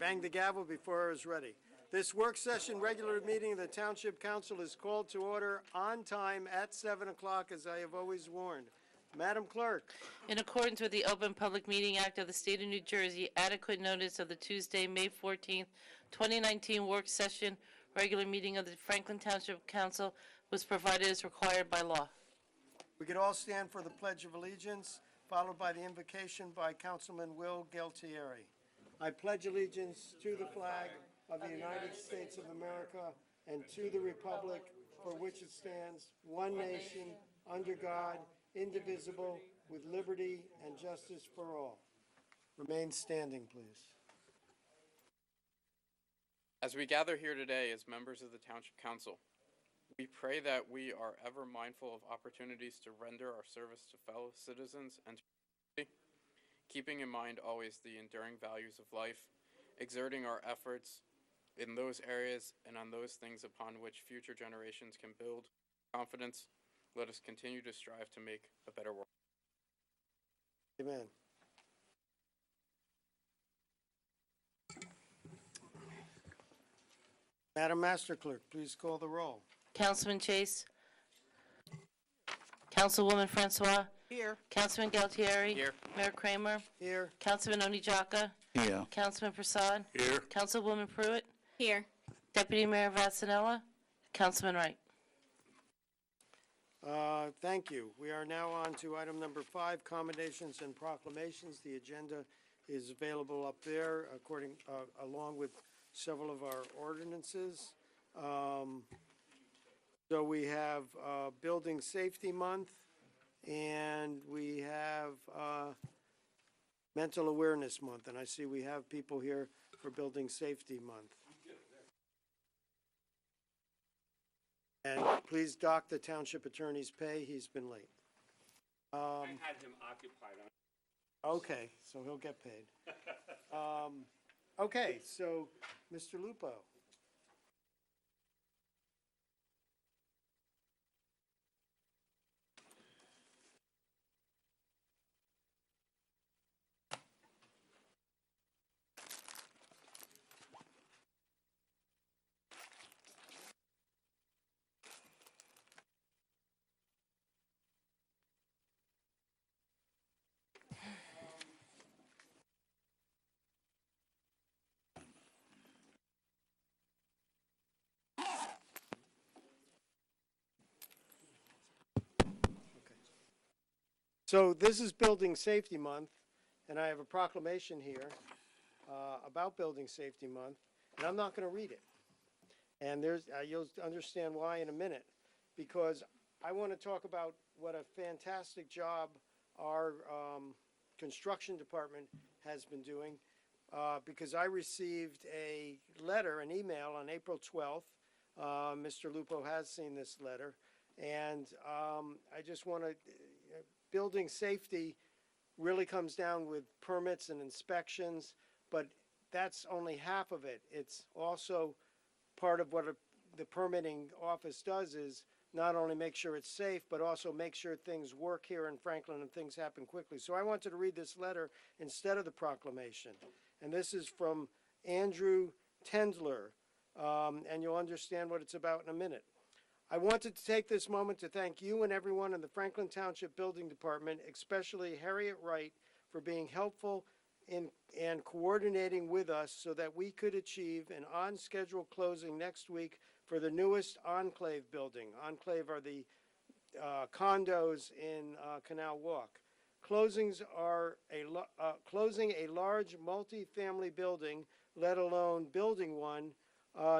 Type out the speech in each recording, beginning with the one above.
bang the gavel before I was ready. This work session regular meeting of the Township Council is called to order on time at 7 o'clock, as I have always warned. Madam Clerk. In accordance with the Open Public Meeting Act of the State of New Jersey, adequate notice of the Tuesday, May 14th, 2019 work session regular meeting of the Franklin Township Council was provided as required by law. We could all stand for the Pledge of Allegiance, followed by the invocation by Councilman Will Gualtieri. I pledge allegiance to the flag of the United States of America and to the republic for which it stands, one nation, under God, indivisible, with liberty and justice for all. Remain standing, please. As we gather here today as members of the Township Council, we pray that we are ever mindful of opportunities to render our service to fellow citizens and to community, keeping in mind always the enduring values of life, exerting our efforts in those areas and on those things upon which future generations can build confidence. Let us continue to strive to make a better world. Amen. Madam Master Clerk, please call the roll. Councilman Chase. Councilwoman Francois. Here. Councilman Galtieri. Here. Mayor Kramer. Here. Councilman Onijaka. Here. Councilman Prasad. Here. Councilwoman Pruitt. Here. Deputy Mayor Vassanella. Councilman Wright. Thank you. We are now on to item number 5, commendations and proclamations. The agenda is available up there, along with several of our ordinances. So we have Building Safety Month, and we have Mental Awareness Month, and I see we have people here for Building Safety Month. And please dock the township attorney's pay. He's been late. I had him occupied. Okay, so he'll get paid. Okay, so Mr. Lupo. So this is Building Safety Month, and I have a proclamation here about Building Safety Month, and I'm not going to read it. And you'll understand why in a minute, because I want to talk about what a fantastic job our construction department has been doing, because I received a letter, an email on April 12th. Mr. Lupo has seen this letter, and I just want to building safety really comes down with permits and inspections, but that's only half of it. It's also part of what the permitting office does is not only make sure it's safe, but also make sure things work here in Franklin and things happen quickly. So I wanted to read this letter instead of the proclamation. And this is from Andrew Tendler, and you'll understand what it's about in a minute. I wanted to take this moment to thank you and everyone in the Franklin Township Building Department, especially Harriet Wright, for being helpful and coordinating with us so that we could achieve an on-schedule closing next week for the newest Enclave building. Enclave are the condos in Canal Walk. Closing a large multi-family building, let alone building one,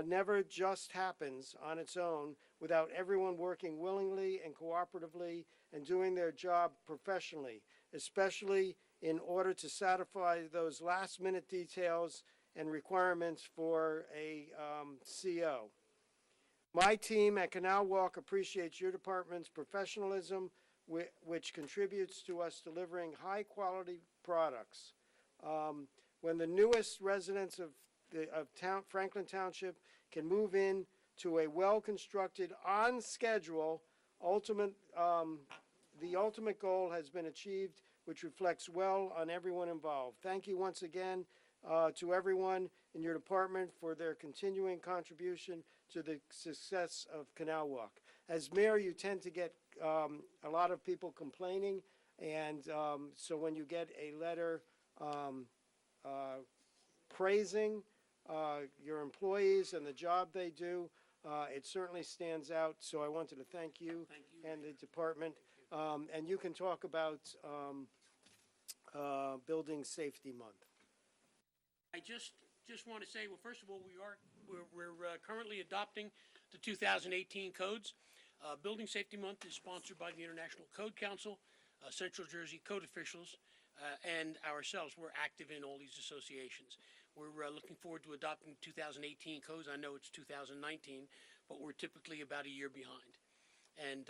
never just happens on its own without everyone working willingly and cooperatively and doing their job professionally, especially in order to satisfy those last-minute details and requirements for a CO. My team at Canal Walk appreciates your department's professionalism, which contributes to us delivering high-quality products. When the newest residents of Franklin Township can move in to a well-constructed, on-schedule, the ultimate goal has been achieved, which reflects well on everyone involved. Thank you once again to everyone in your department for their continuing contribution to the success of Canal Walk. As mayor, you tend to get a lot of people complaining, and so when you get a letter praising your employees and the job they do, it certainly stands out. So I wanted to thank you and the department. And you can talk about Building Safety Month. I just want to say, well, first of all, we're currently adopting the 2018 codes. Building Safety Month is sponsored by the International Code Council, Central Jersey code officials, and ourselves. We're active in all these associations. We're looking forward to adopting 2018 codes. I know it's 2019, but we're typically about a year behind. And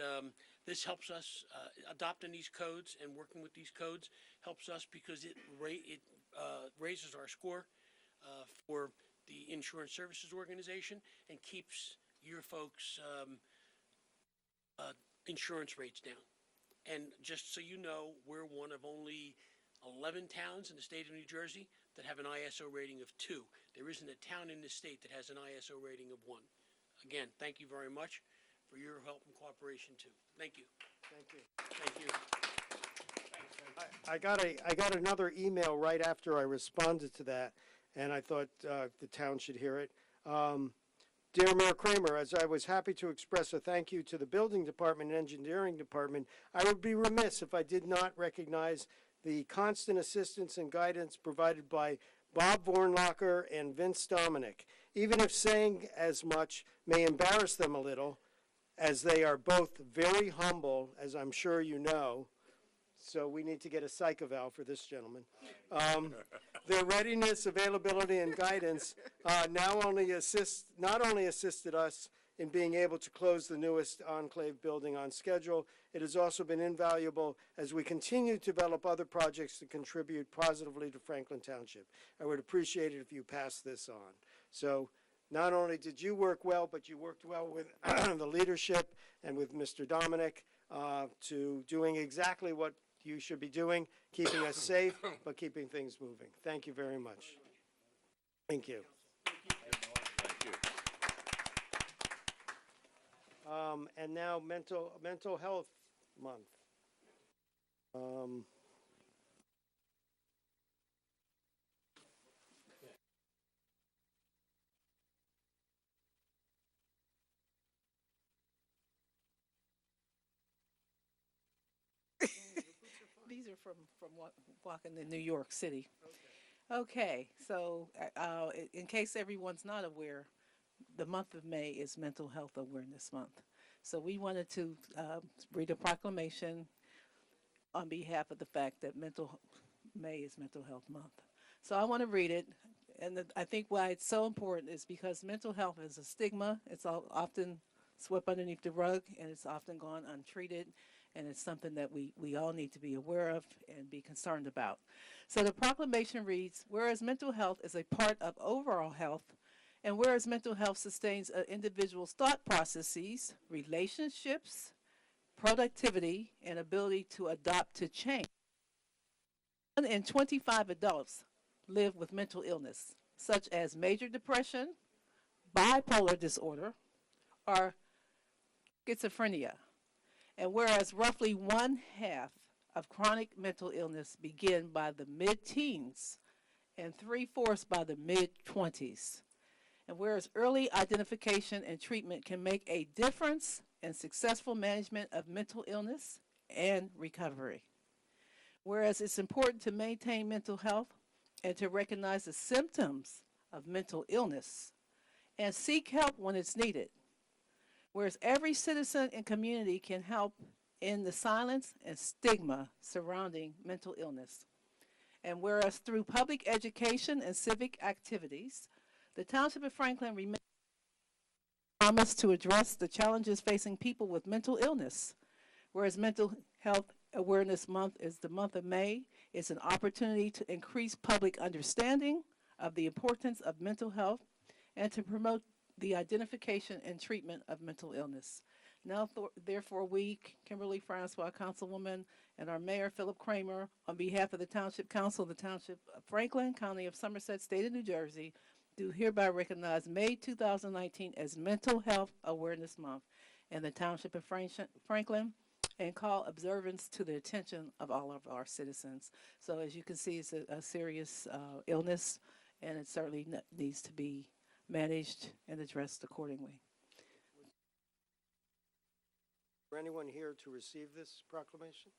this helps us, adopting these codes and working with these codes helps us because it raises our score for the Insurance Services Organization and keeps your folks' insurance rates down. And just so you know, we're one of only 11 towns in the state of New Jersey that have an ISO rating of 2. There isn't a town in this state that has an ISO rating of 1. Again, thank you very much for your help and cooperation too. Thank you. Thank you. Thank you. I got another email right after I responded to that, and I thought the town should hear it. Dear Mayor Kramer, as I was happy to express a thank you to the Building Department and Engineering Department, I would be remiss if I did not recognize the constant assistance and guidance provided by Bob Vornlocker and Vince Dominic. Even if saying as much may embarrass them a little, as they are both very humble, as I'm sure you know. So we need to get a psych eval for this gentleman. Their readiness, availability, and guidance not only assisted us in being able to close the newest Enclave building on schedule, it has also been invaluable as we continue to develop other projects to contribute positively to Franklin Township. I would appreciate it if you pass this on. So not only did you work well, but you worked well with the leadership and with Mr. Dominic to doing exactly what you should be doing, keeping us safe, but keeping things moving. Thank you very much. Thank you. And now mental health month. These are from walking in New York City. Okay, so in case everyone's not aware, the month of May is Mental Health Awareness Month. So we wanted to read a proclamation on behalf of the fact that May is Mental Health Month. So I want to read it, and I think why it's so important is because mental health is a stigma. It's often swept underneath the rug, and it's often gone untreated. And it's something that we all need to be aware of and be concerned about. So the proclamation reads, whereas mental health is a part of overall health, and whereas mental health sustains an individual's thought processes, relationships, productivity, and ability to adapt to change. 1 in 25 adults live with mental illness, such as major depression, bipolar disorder, or schizophrenia. And whereas roughly 1/2 of chronic mental illness begin by the mid-teens and 3/4 by the mid-20s. And whereas early identification and treatment can make a difference in successful management of mental illness and recovery. Whereas it's important to maintain mental health and to recognize the symptoms of mental illness and seek help when it's needed. Whereas every citizen and community can help in the silence and stigma surrounding mental illness. And whereas through public education and civic activities, the Township of Franklin remains promised to address the challenges facing people with mental illness. Whereas Mental Health Awareness Month is the month of May, it's an opportunity to increase public understanding of the importance of mental health and to promote the identification and treatment of mental illness. Now, therefore, we, Kimberly Francois, Councilwoman, and our Mayor, Philip Kramer, on behalf of the Township Council of the Township of Franklin, County of Somerset, State of New Jersey, do hereby recognize May 2019 as Mental Health Awareness Month in the Township of Franklin, and call observance to the attention of all of our citizens. So as you can see, it's a serious illness, and it certainly needs to be managed and addressed accordingly. Is there anyone here to receive this proclamation?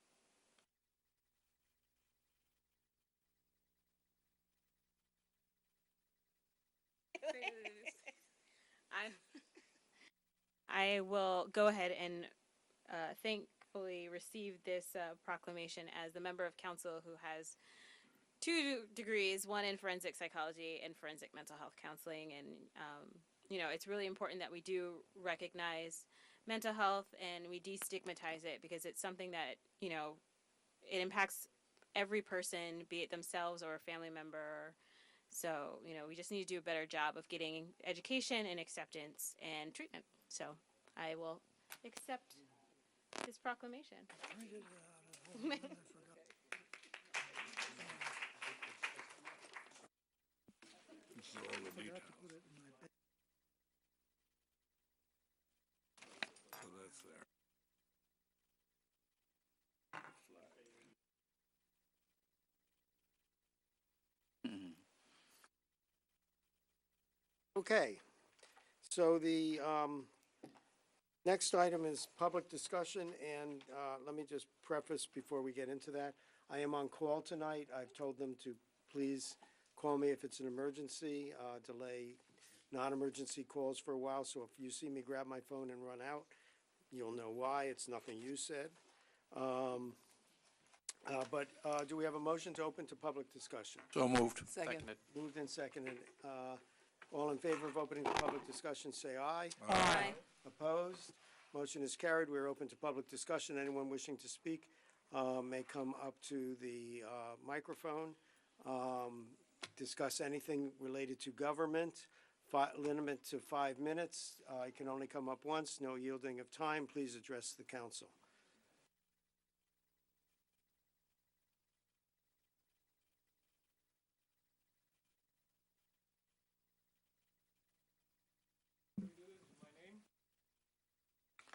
I will go ahead and thankfully receive this proclamation as the member of council who has 2 degrees, one in forensic psychology and forensic mental health counseling. And, it's really important that we do recognize mental health and we destigmatize it, because it's something that, it impacts every person, be it themselves or a family member. So, we just need to do a better job of getting education and acceptance and treatment. So I will accept this proclamation. This is all the details. So that's there. Okay, so the next item is public discussion, and let me just preface before we get into that. I am on call tonight. I've told them to please call me if it's an emergency, delay non-emergency calls for a while, so if you see me grab my phone and run out, you'll know why. It's nothing you said. But do we have a motion to open to public discussion? So moved. Second. Moved and seconded. All in favor of opening to public discussion, say aye. Aye. Opposed? Motion is carried. We are open to public discussion. Anyone wishing to speak may come up to the microphone, discuss anything related to government, limit to 5 minutes. You can only come up once, no yielding of time. Please address the council.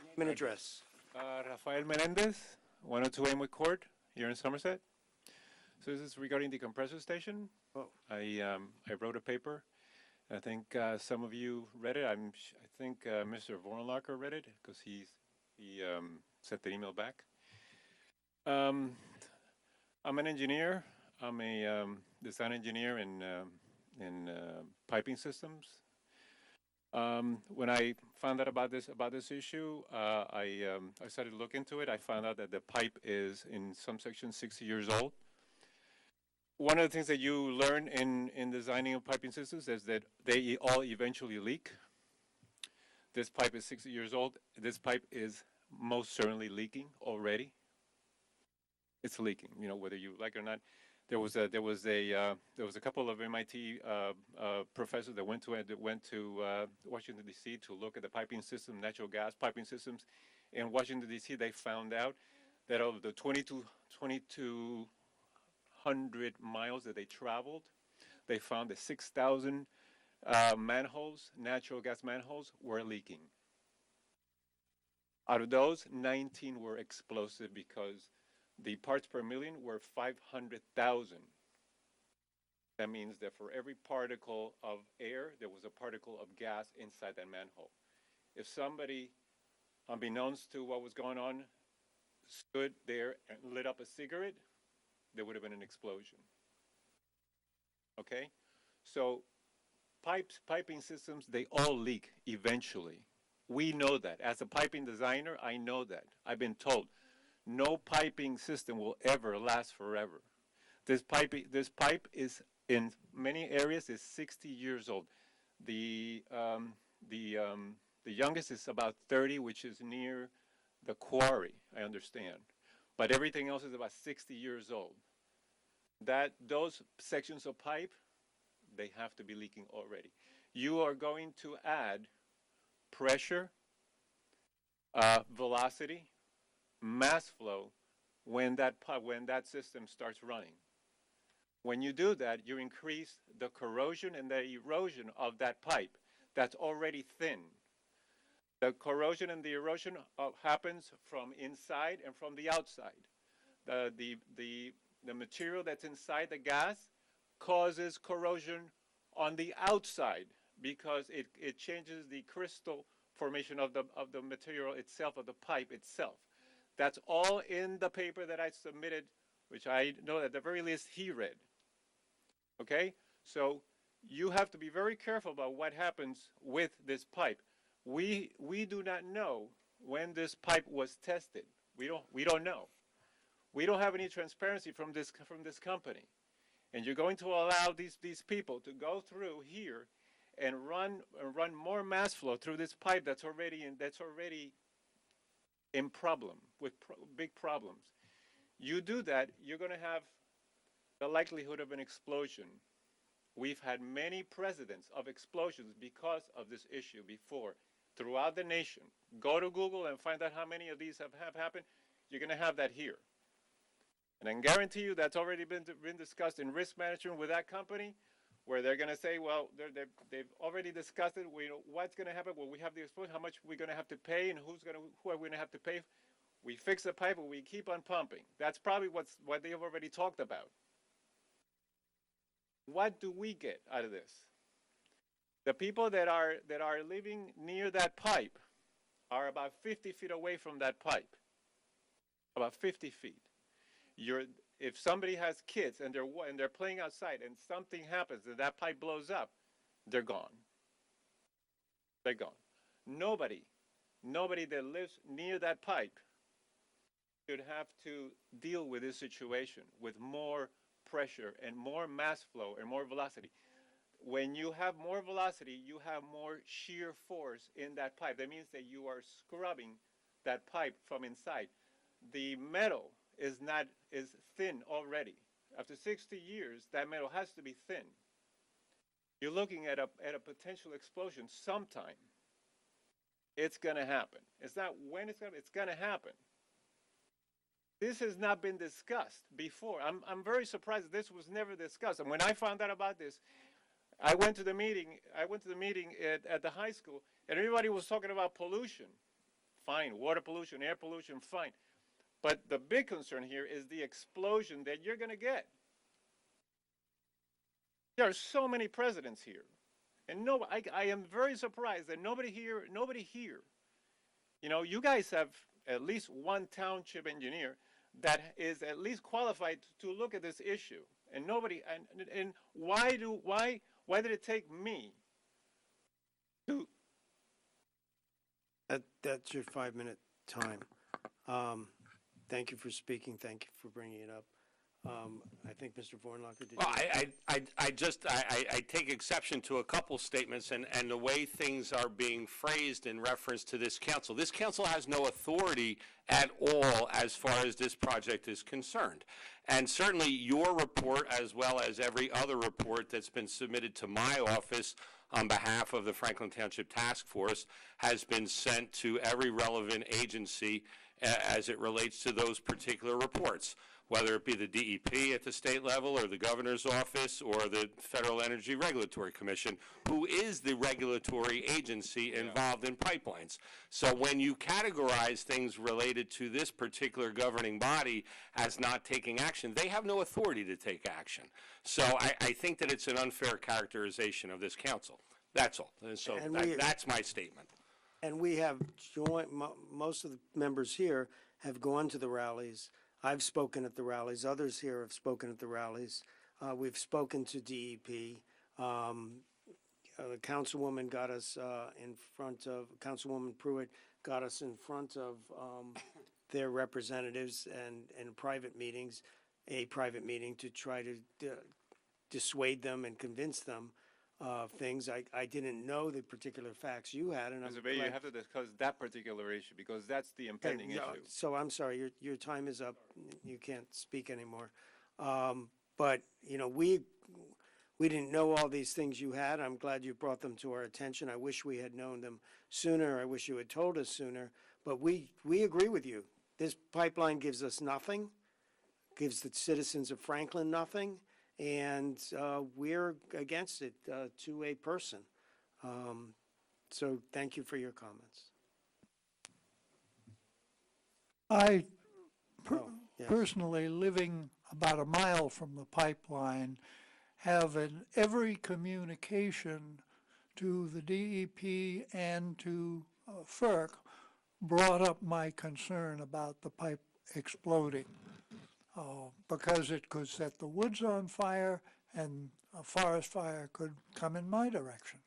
Name and address. Rafael Menendez, 102 Amoy Court, here in Somerset. So this is regarding the compressor station. Oh. I wrote a paper. I think some of you read it. I think Mr. Vornlacher read it because he sent the email back. I'm an engineer. I'm a design engineer in piping systems. When I found out about this issue, I started to look into it. I found out that the pipe is in some sections 60 years old. One of the things that you learn in designing of piping systems is that they all eventually leak. This pipe is 60 years old. This pipe is most certainly leaking already. It's leaking, whether you like it or not. There was a couple of MIT professors that went to Washington D.C. to look at the piping system, natural gas piping systems. In Washington D.C., they found out that of the 2,200 miles that they traveled, they found that 6,000 manholes, natural gas manholes, were leaking. Out of those, 19 were explosive because the parts per million were 500,000. That means that for every particle of air, there was a particle of gas inside that manhole. If somebody, unbeknownst to what was going on, stood there and lit up a cigarette, there would have been an explosion. Okay? So piping systems, they all leak eventually. We know that. As a piping designer, I know that. I've been told. No piping system will ever last forever. This pipe is in many areas is 60 years old. The youngest is about 30, which is near the quarry, I understand. But everything else is about 60 years old. Those sections of pipe, they have to be leaking already. You are going to add pressure velocity, mass flow when that system starts running. When you do that, you increase the corrosion and the erosion of that pipe that's already thin. The corrosion and the erosion happens from inside and from the outside. The material that's inside the gas causes corrosion on the outside because it changes the crystal formation of the material itself, of the pipe itself. That's all in the paper that I submitted, which I know at the very least he read. Okay? So you have to be very careful about what happens with this pipe. We do not know when this pipe was tested. We don't know. We don't have any transparency from this company. And you're going to allow these people to go through here and run more mass flow through this pipe that's already in problem with big problems. You do that, you're going to have the likelihood of an explosion. We've had many precedents of explosions because of this issue before throughout the nation. Go to Google and find out how many of these have happened. You're going to have that here. And I can guarantee you that's already been discussed in risk management with that company, where they're going to say, well, they've already discussed it. We know what's going to happen when we have the explosion, how much we're going to have to pay, and who are we going to have to pay. We fix the pipe, and we keep on pumping. That's probably what they have already talked about. What do we get out of this? The people that are living near that pipe are about 50 feet away from that pipe. About 50 feet. If somebody has kids and they're playing outside and something happens and that pipe blows up, they're gone. They're gone. Nobody that lives near that pipe should have to deal with this situation with more pressure and more mass flow and more velocity. When you have more velocity, you have more shear force in that pipe. That means that you are scrubbing that pipe from inside. The metal is thin already. After 60 years, that metal has to be thin. You're looking at a potential explosion sometime. It's going to happen. It's not when it's going to happen. This has not been discussed before. I'm very surprised this was never discussed. And when I found out about this, I went to the meeting at the high school, and everybody was talking about pollution. Fine, water pollution, air pollution, fine. But the big concern here is the explosion that you're going to get. There are so many presidents here. And I am very surprised that nobody here, you know, you guys have at least one township engineer that is at least qualified to look at this issue. And nobody, and why did it take me to? That's your 5-minute time. Thank you for speaking. Thank you for bringing it up. I think Mr. Vornlocker did. Well, I take exception to a couple statements and the way things are being phrased in reference to this council. This council has no authority at all as far as this project is concerned. And certainly your report, as well as every other report that's been submitted to my office on behalf of the Franklin Township Task Force, has been sent to every relevant agency as it relates to those particular reports, whether it be the DEP at the state level or the governor's office or the Federal Energy Regulatory Commission, who is the regulatory agency involved in pipelines. So when you categorize things related to this particular governing body as not taking action, they have no authority to take action. So I think that it's an unfair characterization of this council. That's all. And so that's my statement. And we have joined, most of the members here have gone to the rallies. I've spoken at the rallies. Others here have spoken at the rallies. We've spoken to DEP. The councilwoman got us in front of, Councilwoman Pruitt got us in front of their representatives and private meetings, a private meeting to try to dissuade them and convince them of things. I didn't know the particular facts you had, and Mr. Bay, you have to discuss that particular issue because that's the impending issue. So I'm sorry, your time is up. You can't speak anymore. But you know, we didn't know all these things you had. I'm glad you brought them to our attention. I wish we had known them sooner. I wish you had told us sooner. But we agree with you. This pipeline gives us nothing, gives the citizens of Franklin nothing, and we're against it to a person. So thank you for your comments. I Yes. personally, living about a mile from the pipeline, have in every communication to the DEP and to FERC brought up my concern about the pipe exploding because it could set the woods on fire and a forest fire could come in my direction.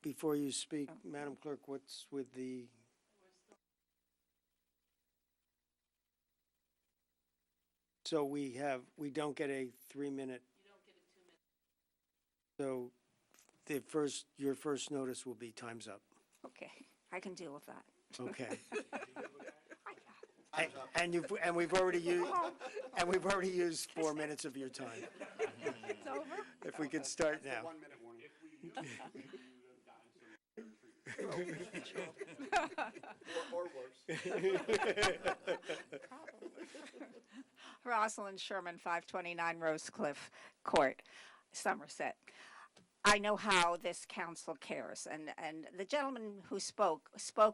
Before you speak, Madam Clerk, what's with the? So we don't get a 3-minute. You don't get a 2-minute. So your first notice will be time's up. Okay, I can deal with that. Okay. And we've already used 4 minutes of your time. It's over? If we could start now. Or worse. Rosalind Sherman, 529 Rosecliff Court, Somerset. I know how this council cares, and the gentleman who spoke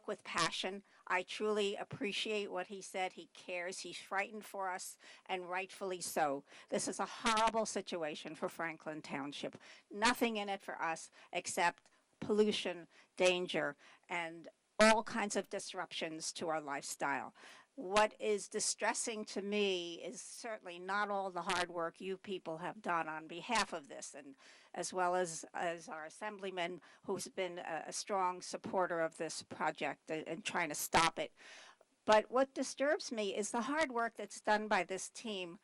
with passion. I truly appreciate what he said. He cares. He's frightened for us, and rightfully so. This is a horrible situation for Franklin Township. Nothing in it for us except pollution, danger, and all kinds of disruptions to our lifestyle. What is distressing to me is certainly not all the hard work you people have done on behalf of this, and as well as our assemblyman who's been a strong supporter of this project and trying to stop it. But what disturbs me is the hard work that's done by this team,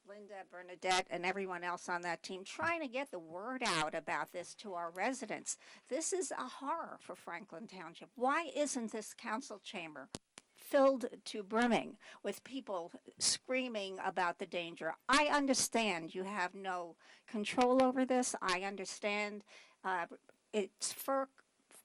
Linda, Bernadette, and everyone else on that team, trying to get the word out about this to our residents. This is a horror for Franklin Township. Why isn't this council chamber filled to brimming with people screaming about the danger? I understand you have no control over this. I understand it's FERC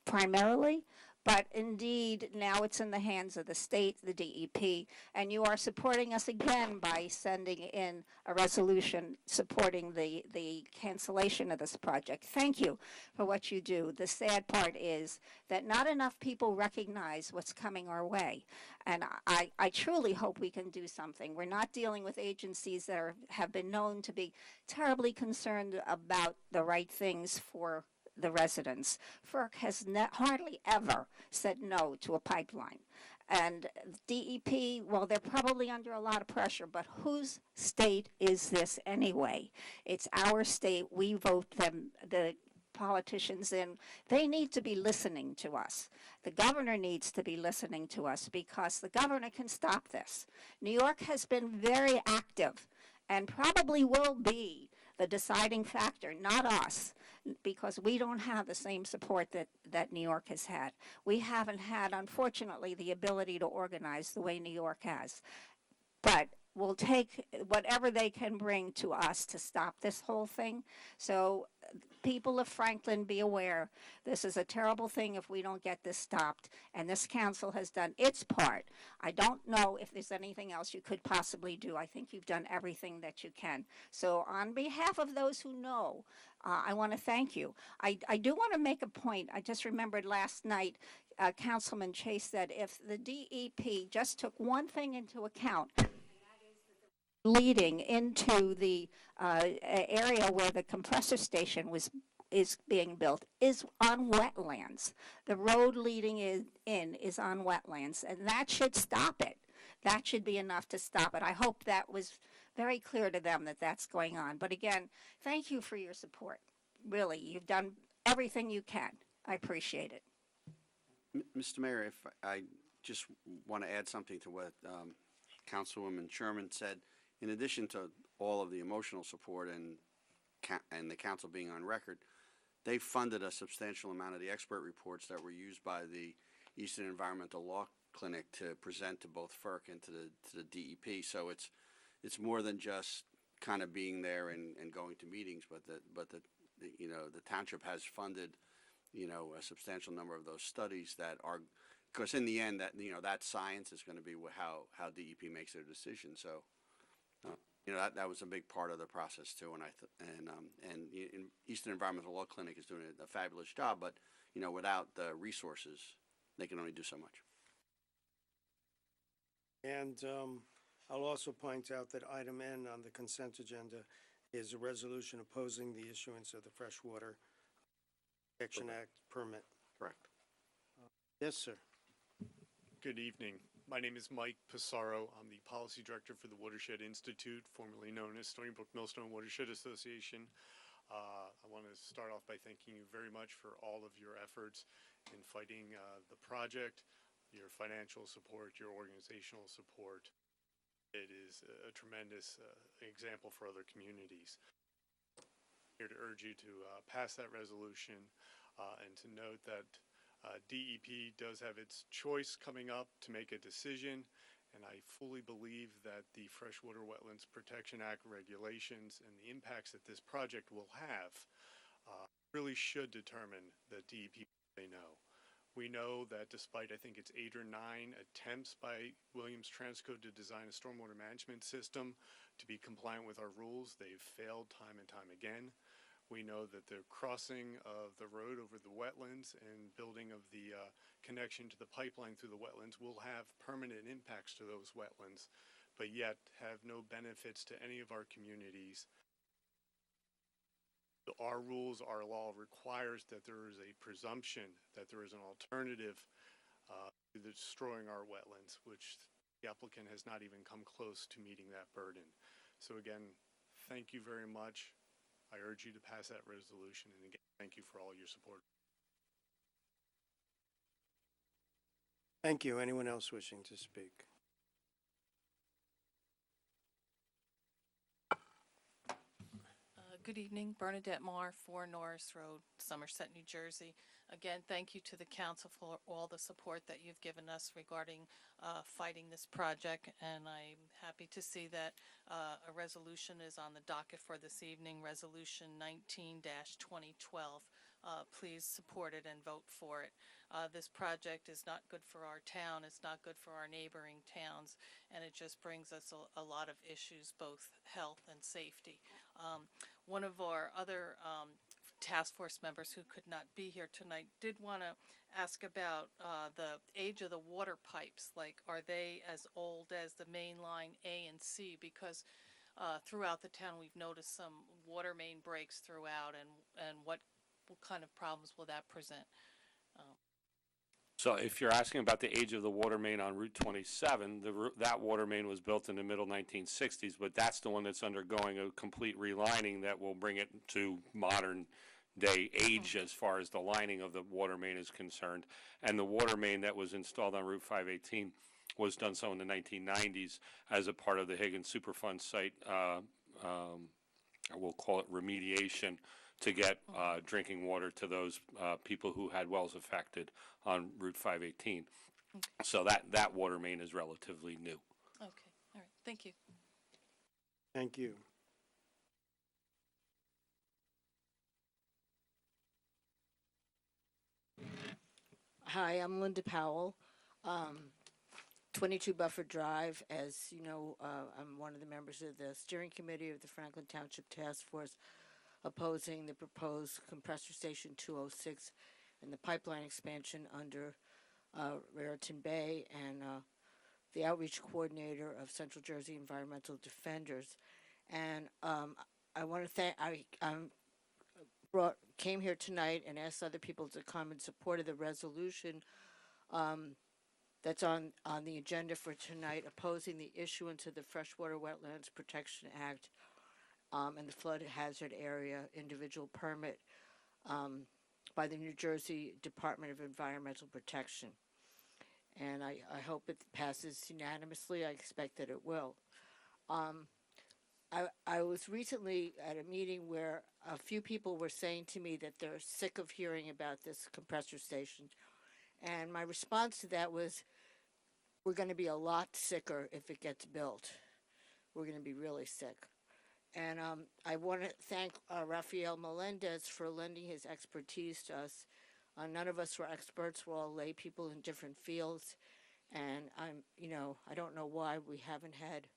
primarily, but indeed now it's in the hands of the state, the DEP, and you are supporting us again by sending in a resolution supporting the cancellation of this project. Thank you for what you do. The sad part is that not enough people recognize what's coming our way, and I truly hope we can do something. We're not dealing with agencies that have been known to be terribly concerned about the right things for the residents. FERC has hardly ever said no to a pipeline. And DEP, well, they're probably under a lot of pressure, but whose state is this anyway? It's our state. We vote them, the politicians in. They need to be listening to us. The governor needs to be listening to us because the governor can stop this. New York has been very active and probably will be the deciding factor, not us, because we don't have the same support that New York has had. We haven't had, unfortunately, the ability to organize the way New York has. But we'll take whatever they can bring to us to stop this whole thing. So people of Franklin, be aware, this is a terrible thing if we don't get this stopped, and this council has done its part. I don't know if there's anything else you could possibly do. I think you've done everything that you can. So on behalf of those who know, I want to thank you. I do want to make a point. I just remembered last night, Councilman Chase said if the DEP just took one thing into account, leading into the area where the compressor station is being built is on wetlands. The road leading in is on wetlands, and that should stop it. That should be enough to stop it. I hope that was very clear to them that that's going on. But again, thank you for your support. Really, you've done everything you can. I appreciate it. Mr. Mayor, if I just want to add something to what Councilwoman Sherman said. In addition to all of the emotional support and the council being on record, they funded a substantial amount of the expert reports that were used by the Eastern Environmental Law Clinic to present to both FERC and to the DEP. So it's more than just kind of being there and going to meetings, but the township has funded a substantial number of those studies that are, because in the end, that science is going to be how DEP makes their decision. So, that was a big part of the process too. And Eastern Environmental Law Clinic is doing a fabulous job, but without the resources, they can only do so much. And I'll also point out that item N on the consent agenda is a resolution opposing the issuance of the Freshwater Protection Act permit. Correct. Yes, sir. Good evening. My name is Mike Pissarro. I'm the Policy Director for the Watershed Institute, formerly known as Stony Brook Millstone Watershed Association. I want to start off by thanking you very much for all of your efforts in fighting the project, your financial support, your organizational support. It is a tremendous example for other communities. I'm here to urge you to pass that resolution and to note that DEP does have its choice coming up to make a decision, and I fully believe that the Freshwater Wetlands Protection Act regulations and the impacts that this project will have really should determine that DEP will say no. We know that despite, I think it's 8 or 9 attempts by Williams Transco to design a stormwater management system to be compliant with our rules, they've failed time and time again. We know that the crossing of the road over the wetlands and building of the connection to the pipeline through the wetlands will have permanent impacts to those wetlands, but yet have no benefits to any of our communities. Our rules, our law requires that there is a presumption that there is an alternative to destroying our wetlands, which the applicant has not even come close to meeting that burden. So again, thank you very much. I urge you to pass that resolution, and again, thank you for all your support. Thank you. Anyone else wishing to speak? Good evening, Bernadette Marr, 4 Norris Road, Somerset, New Jersey. Again, thank you to the council for all the support that you've given us regarding fighting this project, and I'm happy to see that a resolution is on the docket for this evening, Resolution 19-2012. Please support it and vote for it. This project is not good for our town, it's not good for our neighboring towns, and it just brings us a lot of issues, both health and safety. One of our other task force members who could not be here tonight did want to ask about the age of the water pipes. Like, are they as old as the main line A and C? Because throughout the town we've noticed some water main breaks throughout, and what kind of problems will that present? So if you're asking about the age of the water main on Route 27, that water main was built in the middle 1960s, but that's the one that's undergoing a complete relining that will bring it to modern day age as far as the lining of the water main is concerned. And the water main that was installed on Route 518 was done so in the 1990s as a part of the Higgins Superfund site, we'll call it remediation, to get drinking water to those people who had wells affected on Route 518. Okay. So that water main is relatively new. Okay, all right, thank you. Thank you. Hi, I'm Linda Powell, 22 Buffer Drive. As you know, I'm one of the members of the steering committee of the Franklin Township Task Force opposing the proposed compressor station 206 and the pipeline expansion under Raritan Bay, and the outreach coordinator of Central Jersey Environmental Defenders. And I want to thank, came here tonight and asked other people to come in support of the resolution that's on the agenda for tonight, opposing the issuance of the Freshwater Wetlands Protection Act and the flood hazard area individual permit by the New Jersey Department of Environmental Protection. And I hope it passes unanimously. I expect that it will. I was recently at a meeting where a few people were saying to me that they're sick of hearing about this compressor station. And my response to that was, we're going to be a lot sicker if it gets built. We're going to be really sick. And I want to thank Rafael Melendez for lending his expertise to us None of us were experts. We're all lay people in different fields. And I don't know why we haven't had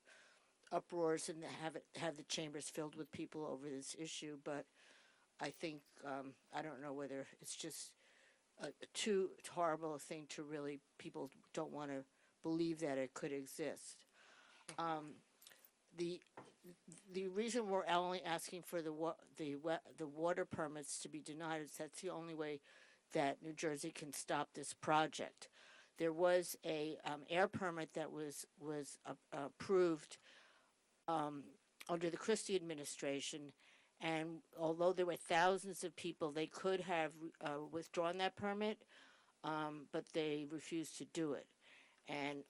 uproars and have the chambers filled with people over this issue, but I think, I don't know whether it's just too horrible a thing to really, people don't want to believe that it could exist. The the reason we're only asking for the water permits to be denied is that's the only way that New Jersey can stop this project. There was a air permit that was approved under the Christie administration, and although there were thousands of people, they could have withdrawn that permit, but they refused to do it. And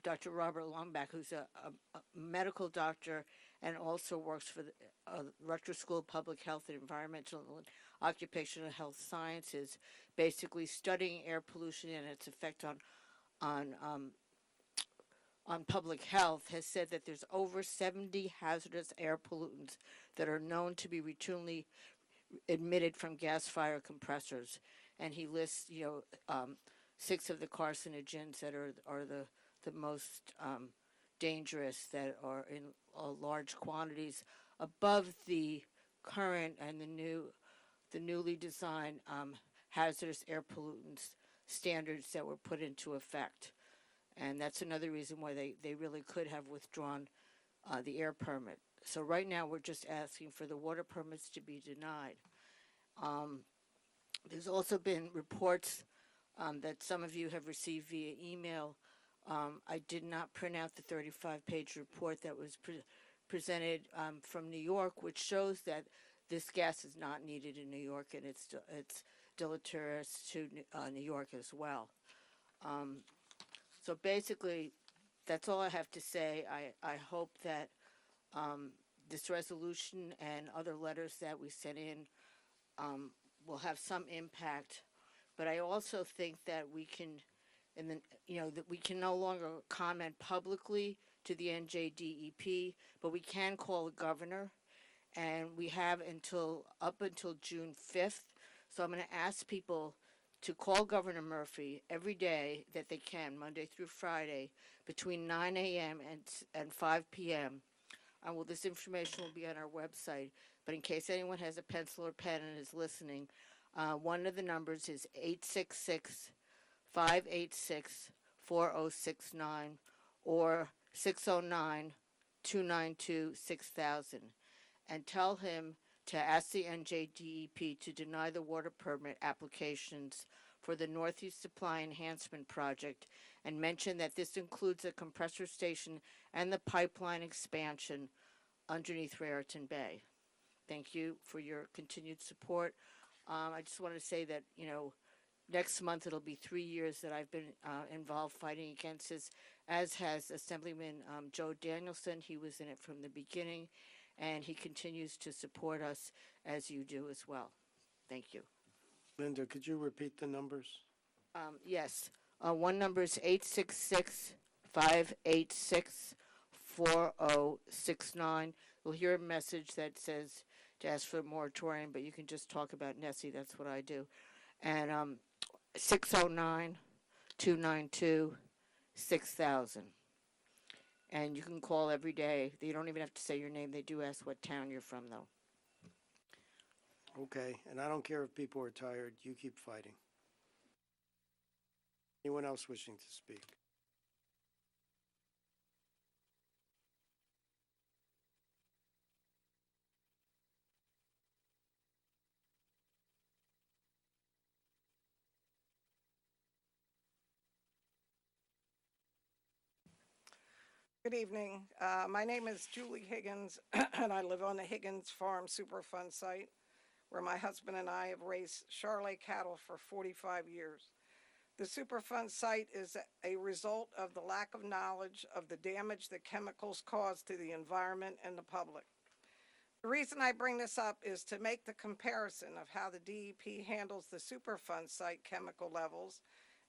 Dr. Robert Lumbach, who's a medical doctor and also works for the Rutgers School of Public Health and Environmental and Occupational Health Sciences, basically studying air pollution and its effect on public health, has said that there's over 70 hazardous air pollutants that are known to be routinely emitted from gas-fired compressors, and he lists 6 of the carcinogens that are the most dangerous, that are in large quantities above the current and the newly designed hazardous air pollutants standards that were put into effect. And that's another reason why they really could have withdrawn the air permit. So right now we're just asking for the water permits to be denied. There's also been reports that some of you have received via email. I did not print out the 35-page report that was presented from New York, which shows that this gas is not needed in New York, and it's deleterious to New York as well. So basically, that's all I have to say. I hope that this resolution and other letters that we sent in will have some impact. But I also think that we can, that we can no longer comment publicly to the NJDEP, but we can call the governor, and we have up until June 5th. So I'm going to ask people to call Governor Murphy every day that they can, Monday through Friday, between 9 a.m. and 5 p.m. Well, this information will be on our website, but in case anyone has a pencil or pen and is listening, one of the numbers is 866-586-4069 or 609-292-6000, and tell him to ask the NJDEP to deny the water permit applications for the Northeast Supply Enhancement Project, and mention that this includes a compressor station and the pipeline expansion underneath Raritan Bay. Thank you for your continued support. I just want to say that, next month it'll be 3 years that I've been involved fighting against this, as has Assemblyman Joe Danielson. He was in it from the beginning, and he continues to support us as you do as well. Thank you. Linda, could you repeat the numbers? Yes. One number is 866-586-4069. You'll hear a message that says to ask for a moratorium, but you can just talk about Nessie. That's what I do. And 609-292-6000. And you can call every day. You don't even have to say your name. They do ask what town you're from, though. Okay, and I don't care if people are tired, you keep fighting. Anyone else wishing to speak? Good evening. My name is Julie Higgins, and I live on the Higgins Farm Superfund site, where my husband and I have raised Charolais cattle for 45 years. The Superfund site is a result of the lack of knowledge of the damage that chemicals cause to the environment and the public. The reason I bring this up is to make the comparison of how the DEP handles the Superfund site chemical levels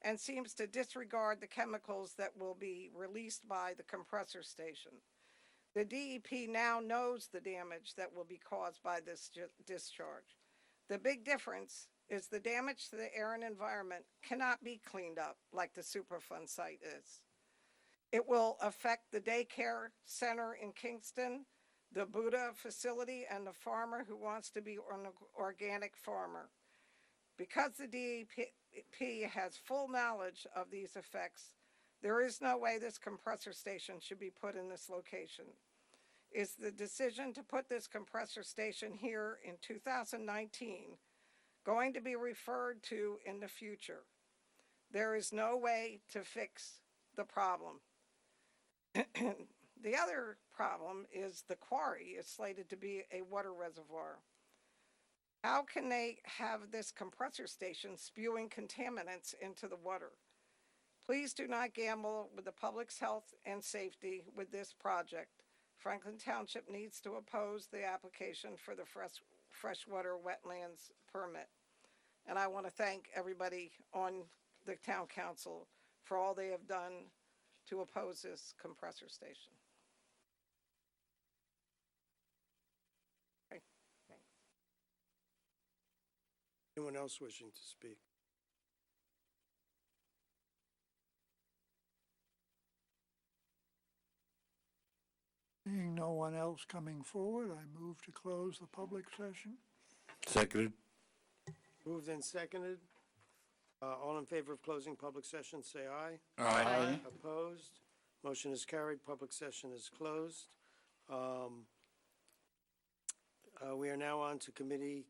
and seems to disregard the chemicals that will be released by the compressor station. The DEP now knows the damage that will be caused by this discharge. The big difference is the damage to the air and environment cannot be cleaned up like the Superfund site is. It will affect the daycare center in Kingston, the Buddha facility, and the farmer who wants to be an organic farmer. Because the DEP has full knowledge of these effects, there is no way this compressor station should be put in this location. Is the decision to put this compressor station here in 2019 going to be referred to in the future? There is no way to fix the problem. The other problem is the quarry is slated to be a water reservoir. How can they have this compressor station spewing contaminants into the water? Please do not gamble with the public's health and safety with this project. Franklin Township needs to oppose the application for the freshwater wetlands permit. And I want to thank everybody on the town council for all they have done to oppose this compressor station. Okay, thanks. Anyone else wishing to speak? Seeing no one else coming forward, I move to close the public session. Seconded. Moved and seconded. All in favor of closing public session, say aye. Aye. Opposed? Motion is carried. Public session is closed. We are now on to committee,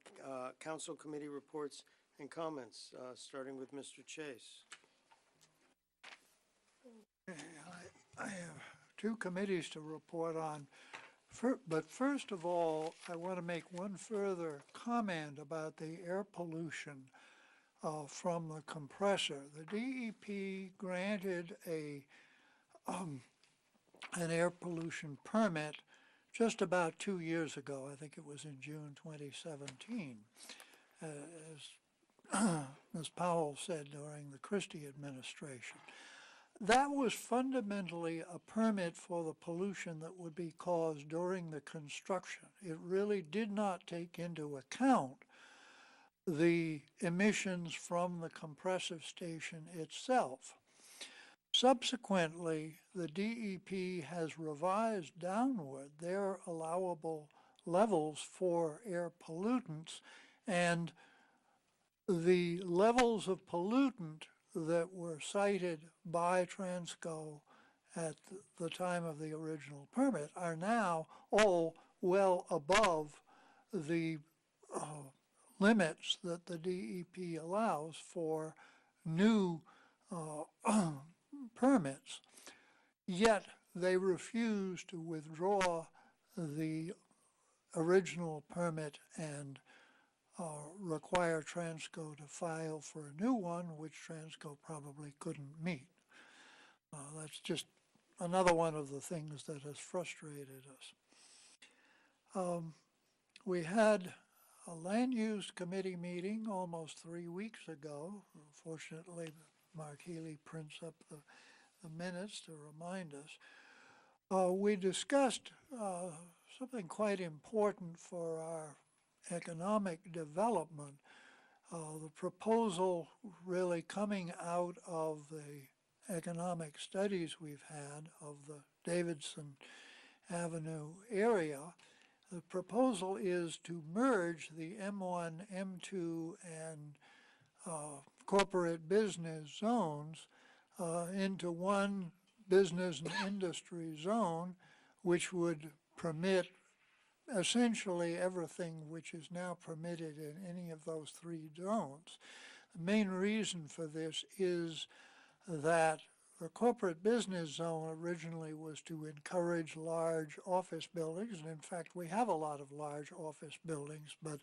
council committee reports and comments, starting with Mr. Chase. I have two committees to report on. But first of all, I want to make one further comment about the air pollution from the compressor. The DEP granted an air pollution permit just about 2 years ago. I think it was in June 2017. As Ms. Powell said during the Christie administration. That was fundamentally a permit for the pollution that would be caused during the construction. It really did not take into account the emissions from the compressor station itself. Subsequently, the DEP has revised downward their allowable levels for air pollutants, and the levels of pollutant that were cited by Transco at the time of the original permit are now all well above the limits that the DEP allows for new permits. Yet they refuse to withdraw the original permit and require Transco to file for a new one, which Transco probably couldn't meet. That's just another one of the things that has frustrated us. We had a land use committee meeting almost 3 weeks ago. Fortunately, Mark Healy prints up the minutes to remind us. We discussed something quite important for our economic development. The proposal really coming out of the economic studies we've had of the Davidson Avenue area. The proposal is to merge the M1, M2, and corporate business zones into one business and industry zone, which would permit essentially everything which is now permitted in any of those three zones. The main reason for this is that the corporate business zone originally was to encourage large office buildings, and in fact we have a lot of large office buildings, but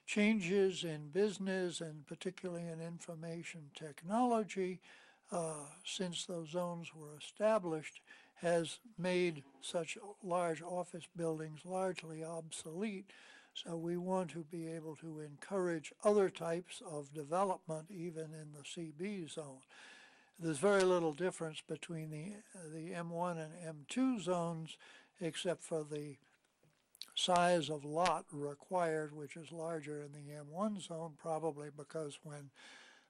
changes in business and particularly in information technology since those zones were established has made such large office buildings largely obsolete. So we want to be able to encourage other types of development even in the CB zone. There's very little difference between the M1 and M2 zones except for the size of lot required, which is larger in the M1 zone, probably because when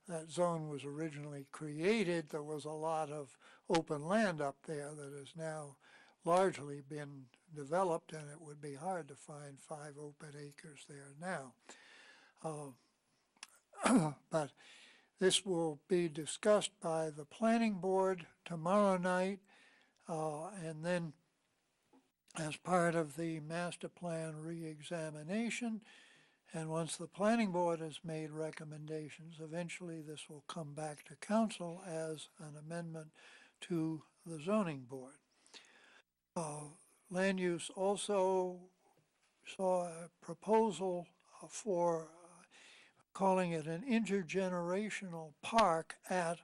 that zone was originally created, there was a lot of open land up there that has now largely been developed, and it would be hard to find 5 open acres there now. But this will be discussed by the planning board tomorrow night, and then as part of the master plan re-examination. And once the planning board has made recommendations, eventually this will come back to council as an amendment to the zoning board. Land use also saw a proposal for calling it an intergenerational park at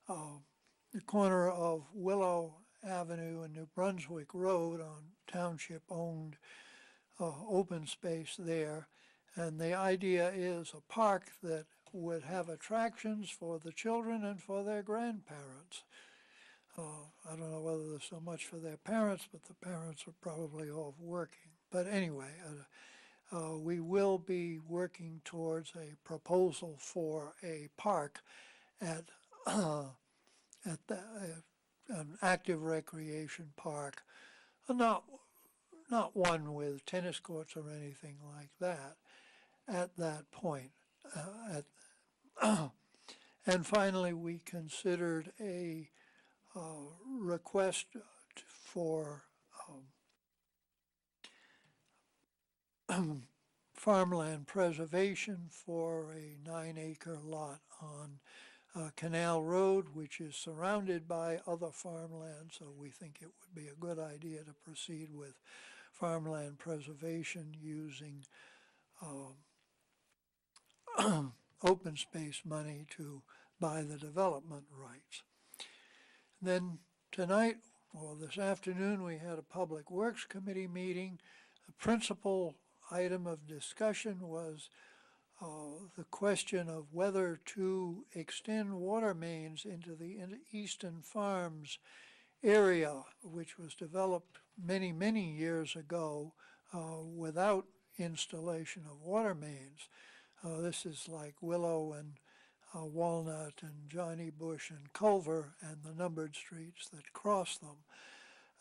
the corner of Willow Avenue and New Brunswick Road on township-owned open space there. And the idea is a park that would have attractions for the children and for their grandparents. I don't know whether there's so much for their parents, but the parents are probably off working. But anyway, we will be working towards a proposal for a park at an active recreation park, not one with tennis courts or anything like that, at that point. And finally, we considered a request for farmland preservation for a 9-acre lot on Canal Road, which is surrounded by other farmland, so we think it would be a good idea to proceed with farmland preservation using open space money to buy the development rights. Then tonight, or this afternoon, we had a Public Works Committee meeting. The principal item of discussion was the question of whether to extend water mains into the Easton Farms area, which was developed many, many years ago without installation of water mains. This is like Willow and Walnut and Johnny Bush and Culver and the numbered streets that cross them.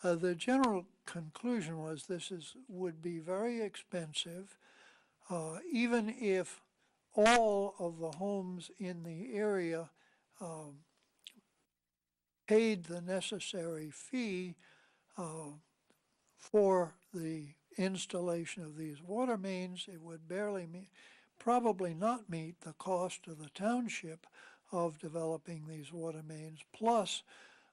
The general conclusion was this would be very expensive, even if all of the homes in the area paid the necessary fee for the installation of these water mains. It would probably not meet the cost of the township of developing these water mains. Plus,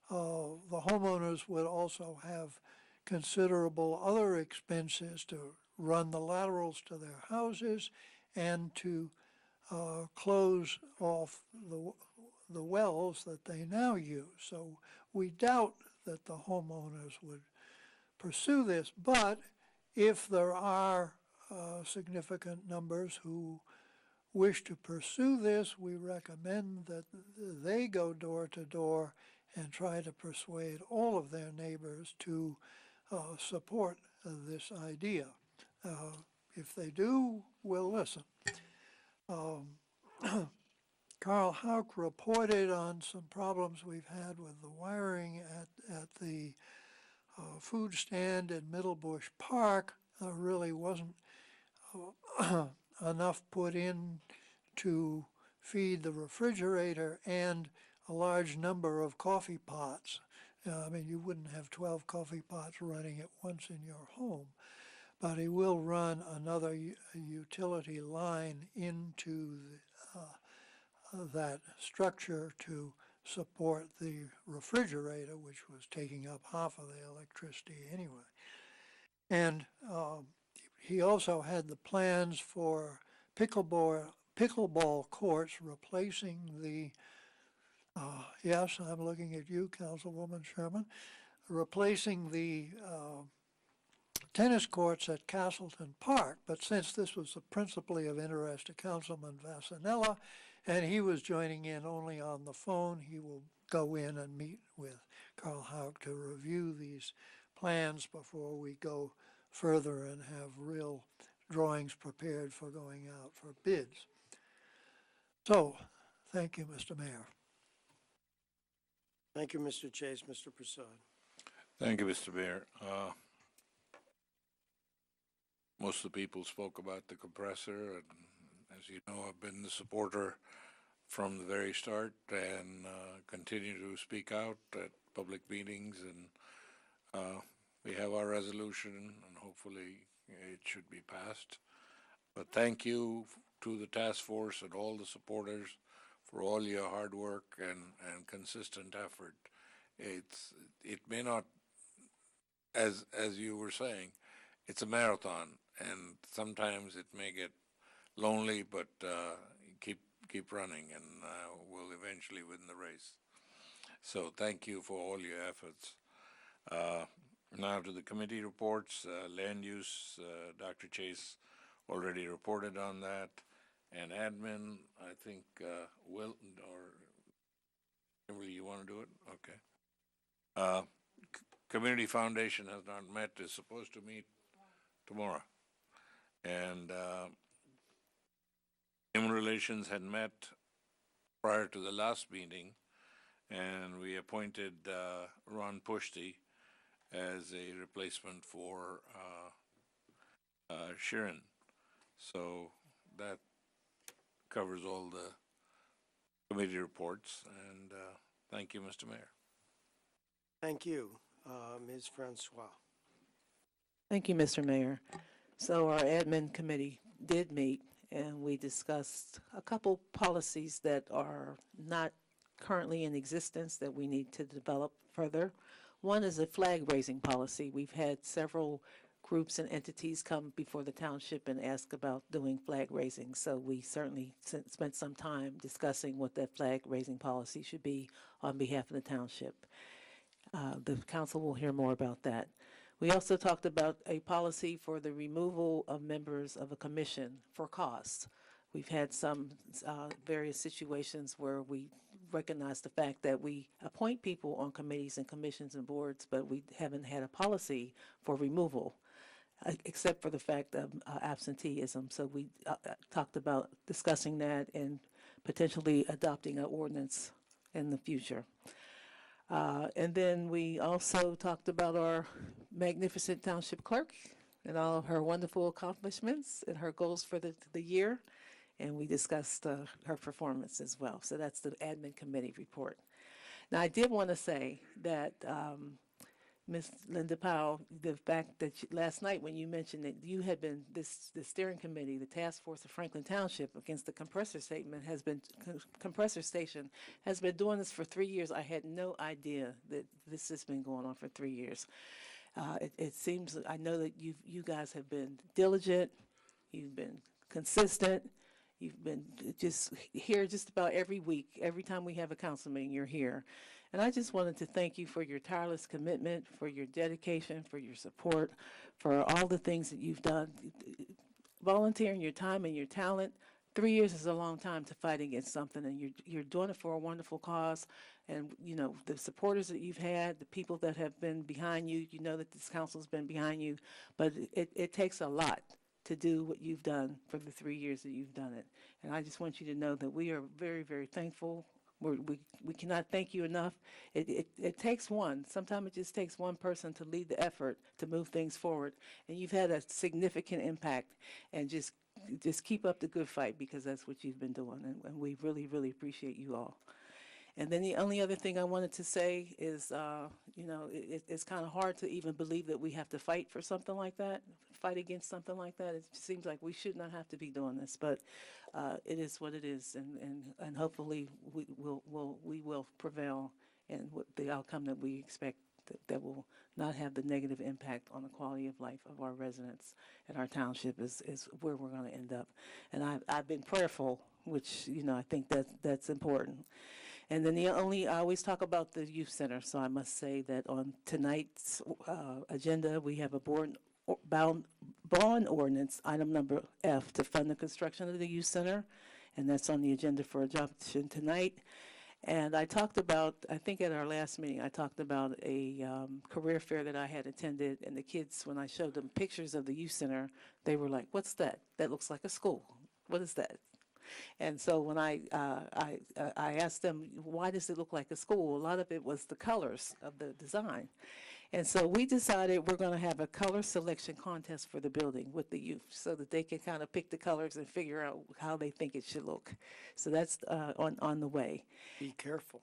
the homeowners would also have considerable other expenses to run the laterals to their houses and to close off the wells that they now use. So we doubt that the homeowners would pursue this, but if there are significant numbers who wish to pursue this, we recommend that they go door to door and try to persuade all of their neighbors to support this idea. If they do, we'll listen. Carl Hauk reported on some problems we've had with the wiring at the food stand in Middlebush Park. Really wasn't enough put in to feed the refrigerator and a large number of coffee pots. I mean, you wouldn't have 12 coffee pots running at once in your home, but he will run another utility line into that structure to support the refrigerator, which was taking up half of the electricity anyway. And he also had the plans for pickleball courts replacing the, yes, I'm looking at you, Councilwoman Sherman, replacing the tennis courts at Castleton Park. But since this was principally of interest to Councilman Vasanella, and he was joining in only on the phone, he will go in and meet with Carl Hauk to review these plans before we go further and have real drawings prepared for going out for bids. So, thank you, Mr. Mayor. Thank you, Mr. Chase. Mr. Prasad. Thank you, Mr. Mayor. Most of the people spoke about the compressor, and as you know, I've been the supporter from the very start and continue to speak out at public meetings, and we have our resolution, and hopefully it should be passed. But thank you to the task force and all the supporters for all your hard work and consistent effort. It may not, as you were saying, it's a marathon, and sometimes it may get lonely, but keep running, and we'll eventually win the race. So thank you for all your efforts. Now to the committee reports. Land use, Dr. Chase already reported on that, and admin, I think Will or Kimberly, you want to do it? Okay. Community Foundation has not met. Is supposed to meet tomorrow, and Human Relations had met prior to the last meeting, and we appointed Ron Pushti as a replacement for Sharon. So that covers all the committee reports, and thank you, Mr. Mayor. Thank you. Ms. Francois. Thank you, Mr. Mayor. So our admin committee did meet, and we discussed a couple policies that are not currently in existence that we need to develop further. One is a flag raising policy. We've had several groups and entities come before the township and ask about doing flag raising. So we certainly spent some time discussing what that flag raising policy should be on behalf of the township. The council will hear more about that. We also talked about a policy for the removal of members of a commission for costs. We've had some various situations where we recognize the fact that we appoint people on committees and commissions and boards, but we haven't had a policy for removal, except for the fact of absenteeism. So we talked about discussing that and potentially adopting an ordinance in the future. And then we also talked about our magnificent township clerk and all of her wonderful accomplishments and her goals for the year. And we discussed her performance as well. So that's the admin committee report. Now, I did want to say that Ms. Linda Powell, the fact that last night when you mentioned that you had been, the steering committee, the task force of Franklin Township against the compressor station has been doing this for 3 years. I had no idea that this has been going on for 3 years. It seems, I know that you guys have been diligent, you've been consistent, you've been just here just about every week. Every time we have a council meeting, you're here. And I just wanted to thank you for your tireless commitment, for your dedication, for your support, for all the things that you've done. Volunteering your time and your talent. 3 years is a long time to fight against something, and you're doing it for a wonderful cause. And, you know, the supporters that you've had, the people that have been behind you, you know that this council's been behind you. But it takes a lot to do what you've done for the 3 years that you've done it. And I just want you to know that we are very, very thankful. We cannot thank you enough. It takes one. Sometimes it just takes one person to lead the effort to move things forward. And you've had a significant impact. And just keep up the good fight, because that's what you've been doing. And we really, really appreciate you all. And then the only other thing I wanted to say is, you know, it's kind of hard to even believe that we have to fight for something like that, fight against something like that. It seems like we should not have to be doing this, but it is what it is, and hopefully we will prevail in the outcome that we expect, that will not have the negative impact on the quality of life of our residents and our township is where we're going to end up. And I've been prayerful, which, you know, I think that's important. And then I always talk about the youth center, so I must say that on tonight's agenda, we have a bond ordinance, item number F, to fund the construction of the youth center, and that's on the agenda for adoption tonight. And I talked about, I think at our last meeting, I talked about a career fair that I had attended, and the kids, when I showed them pictures of the youth center, they were like, "What's that? That looks like a school. What is that?" And so when I asked them, "Why does it look like a school?" A lot of it was the colors of the design. And so we decided we're going to have a color selection contest for the building with the youth so that they can kind of pick the colors and figure out how they think it should look. So that's on the way. Be careful.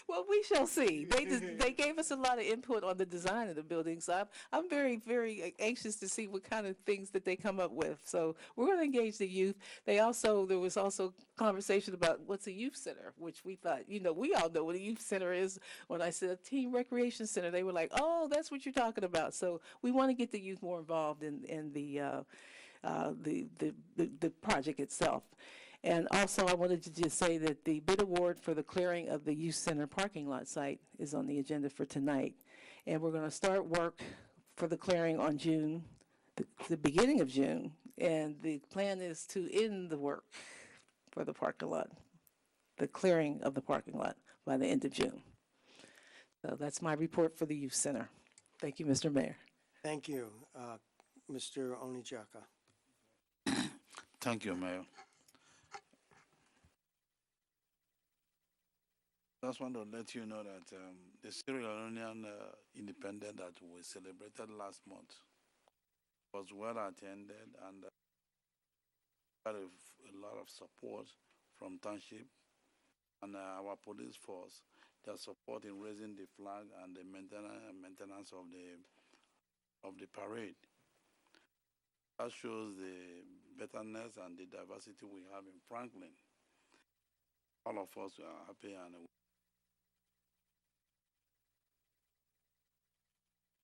Well, we shall see. They gave us a lot of input on the design of the building, so I'm very, very anxious to see what kind of things that they come up with. So we're going to engage the youth. There was also conversation about what's a youth center, which we thought, we all know what a youth center is. When I said teen recreation center, they were like, "Oh, that's what you're talking about." So we want to get the youth more involved in the project itself. And also, I wanted to just say that the bid award for the clearing of the youth center parking lot site is on the agenda for tonight. And we're going to start work for the clearing on the beginning of June. And the plan is to end the work for the parking lot, the clearing of the parking lot by the end of June. So that's my report for the youth center. Thank you, Mr. Mayor. Thank you. Mr. Onijaka. Thank you, Mayor. Just want to let you know that the Sierra Leonean independence that we celebrated last month was well attended and got a lot of support from Township and our police force. Their support in raising the flag and the maintenance of the parade. That shows the betterness and the diversity we have in Franklin. All of us are happy and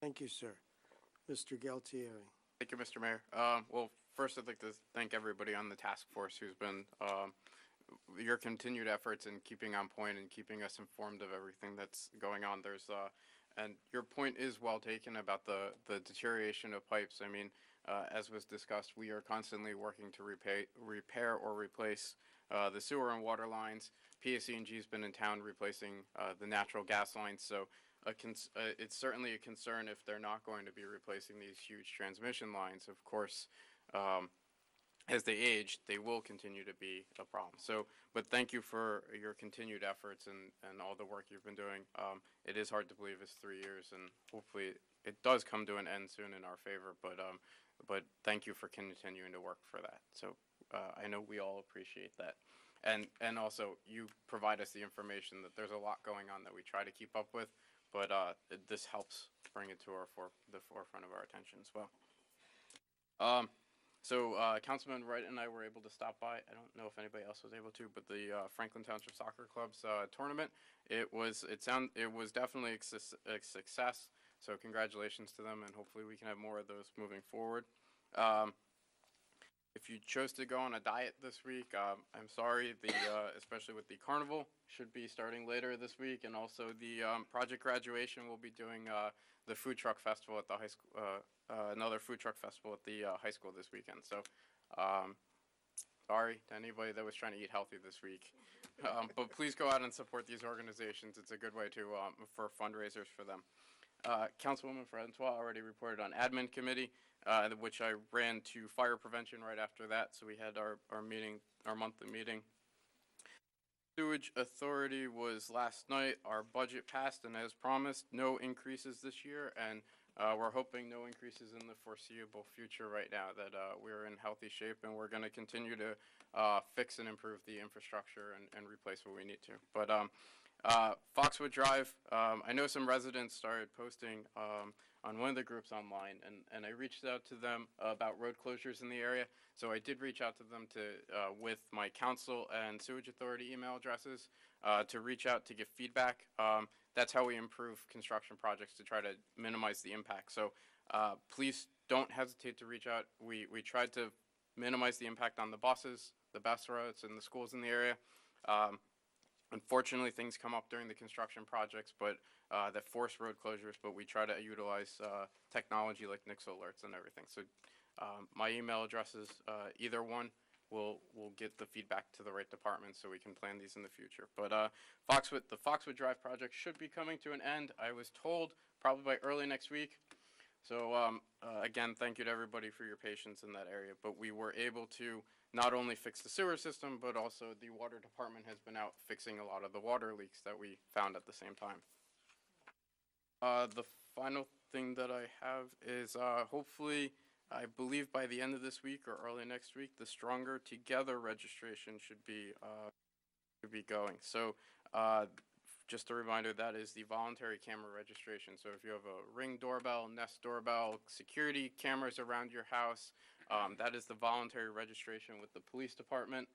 Thank you, sir. Mr. Galtieri. Thank you, Mr. Mayor. Well, first I'd like to thank everybody on the task force who's been your continued efforts in keeping on point and keeping us informed of everything that's going on. And your point is well taken about the deterioration of pipes. I mean, as was discussed, we are constantly working to repair or replace the sewer and water lines. PSE&G has been in town replacing the natural gas lines, so it's certainly a concern if they're not going to be replacing these huge transmission lines. Of course, as they age, they will continue to be a problem. So, but thank you for your continued efforts and all the work you've been doing. It is hard to believe it's 3 years, and hopefully it does come to an end soon in our favor. But thank you for continuing to work for that. So I know we all appreciate that. And also, you provide us the information that there's a lot going on that we try to keep up with, but this helps bring it to the forefront of our attention as well. So Councilman Wright and I were able to stop by. I don't know if anybody else was able to, but the Franklin Township Soccer Club's tournament, it was definitely a success. So congratulations to them, and hopefully we can have more of those moving forward. If you chose to go on a diet this week, I'm sorry, especially with the carnival, should be starting later this week, and also the project graduation will be doing the food truck festival at the high school, another food truck festival at the high school this weekend. So, sorry to anybody that was trying to eat healthy this week, but please go out and support these organizations. It's a good way to for fundraisers for them. Councilwoman Francois already reported on admin committee, which I ran to fire prevention right after that. So we had our monthly meeting. Sewage Authority was last night. Our budget passed, and as promised, no increases this year, and we're hoping no increases in the foreseeable future right now, that we're in healthy shape, and we're going to continue to fix and improve the infrastructure and replace what we need to. But Foxwood Drive, I know some residents started posting on one of the groups online, and I reached out to them about road closures in the area. So I did reach out to them with my council and sewage authority email addresses to reach out to give feedback. That's how we improve construction projects, to try to minimize the impact. So please don't hesitate to reach out. We tried to minimize the impact on the buses, the bus routes, and the schools in the area. Unfortunately, things come up during the construction projects, but that force road closures, but we try to utilize technology like Nix alerts and everything. So my email address is either one, we'll get the feedback to the right department so we can plan these in the future. But the Foxwood Drive project should be coming to an end. I was told probably by early next week. So again, thank you to everybody for your patience in that area. But we were able to not only fix the sewer system, but also the water department has been out fixing a lot of the water leaks that we found at the same time. The final thing that I have is hopefully, I believe by the end of this week or early next week, the Stronger Together registration should be going. So just a reminder, that is the voluntary camera registration. So if you have a Ring doorbell, Nest doorbell, security cameras around your house, that is the voluntary registration with the police department.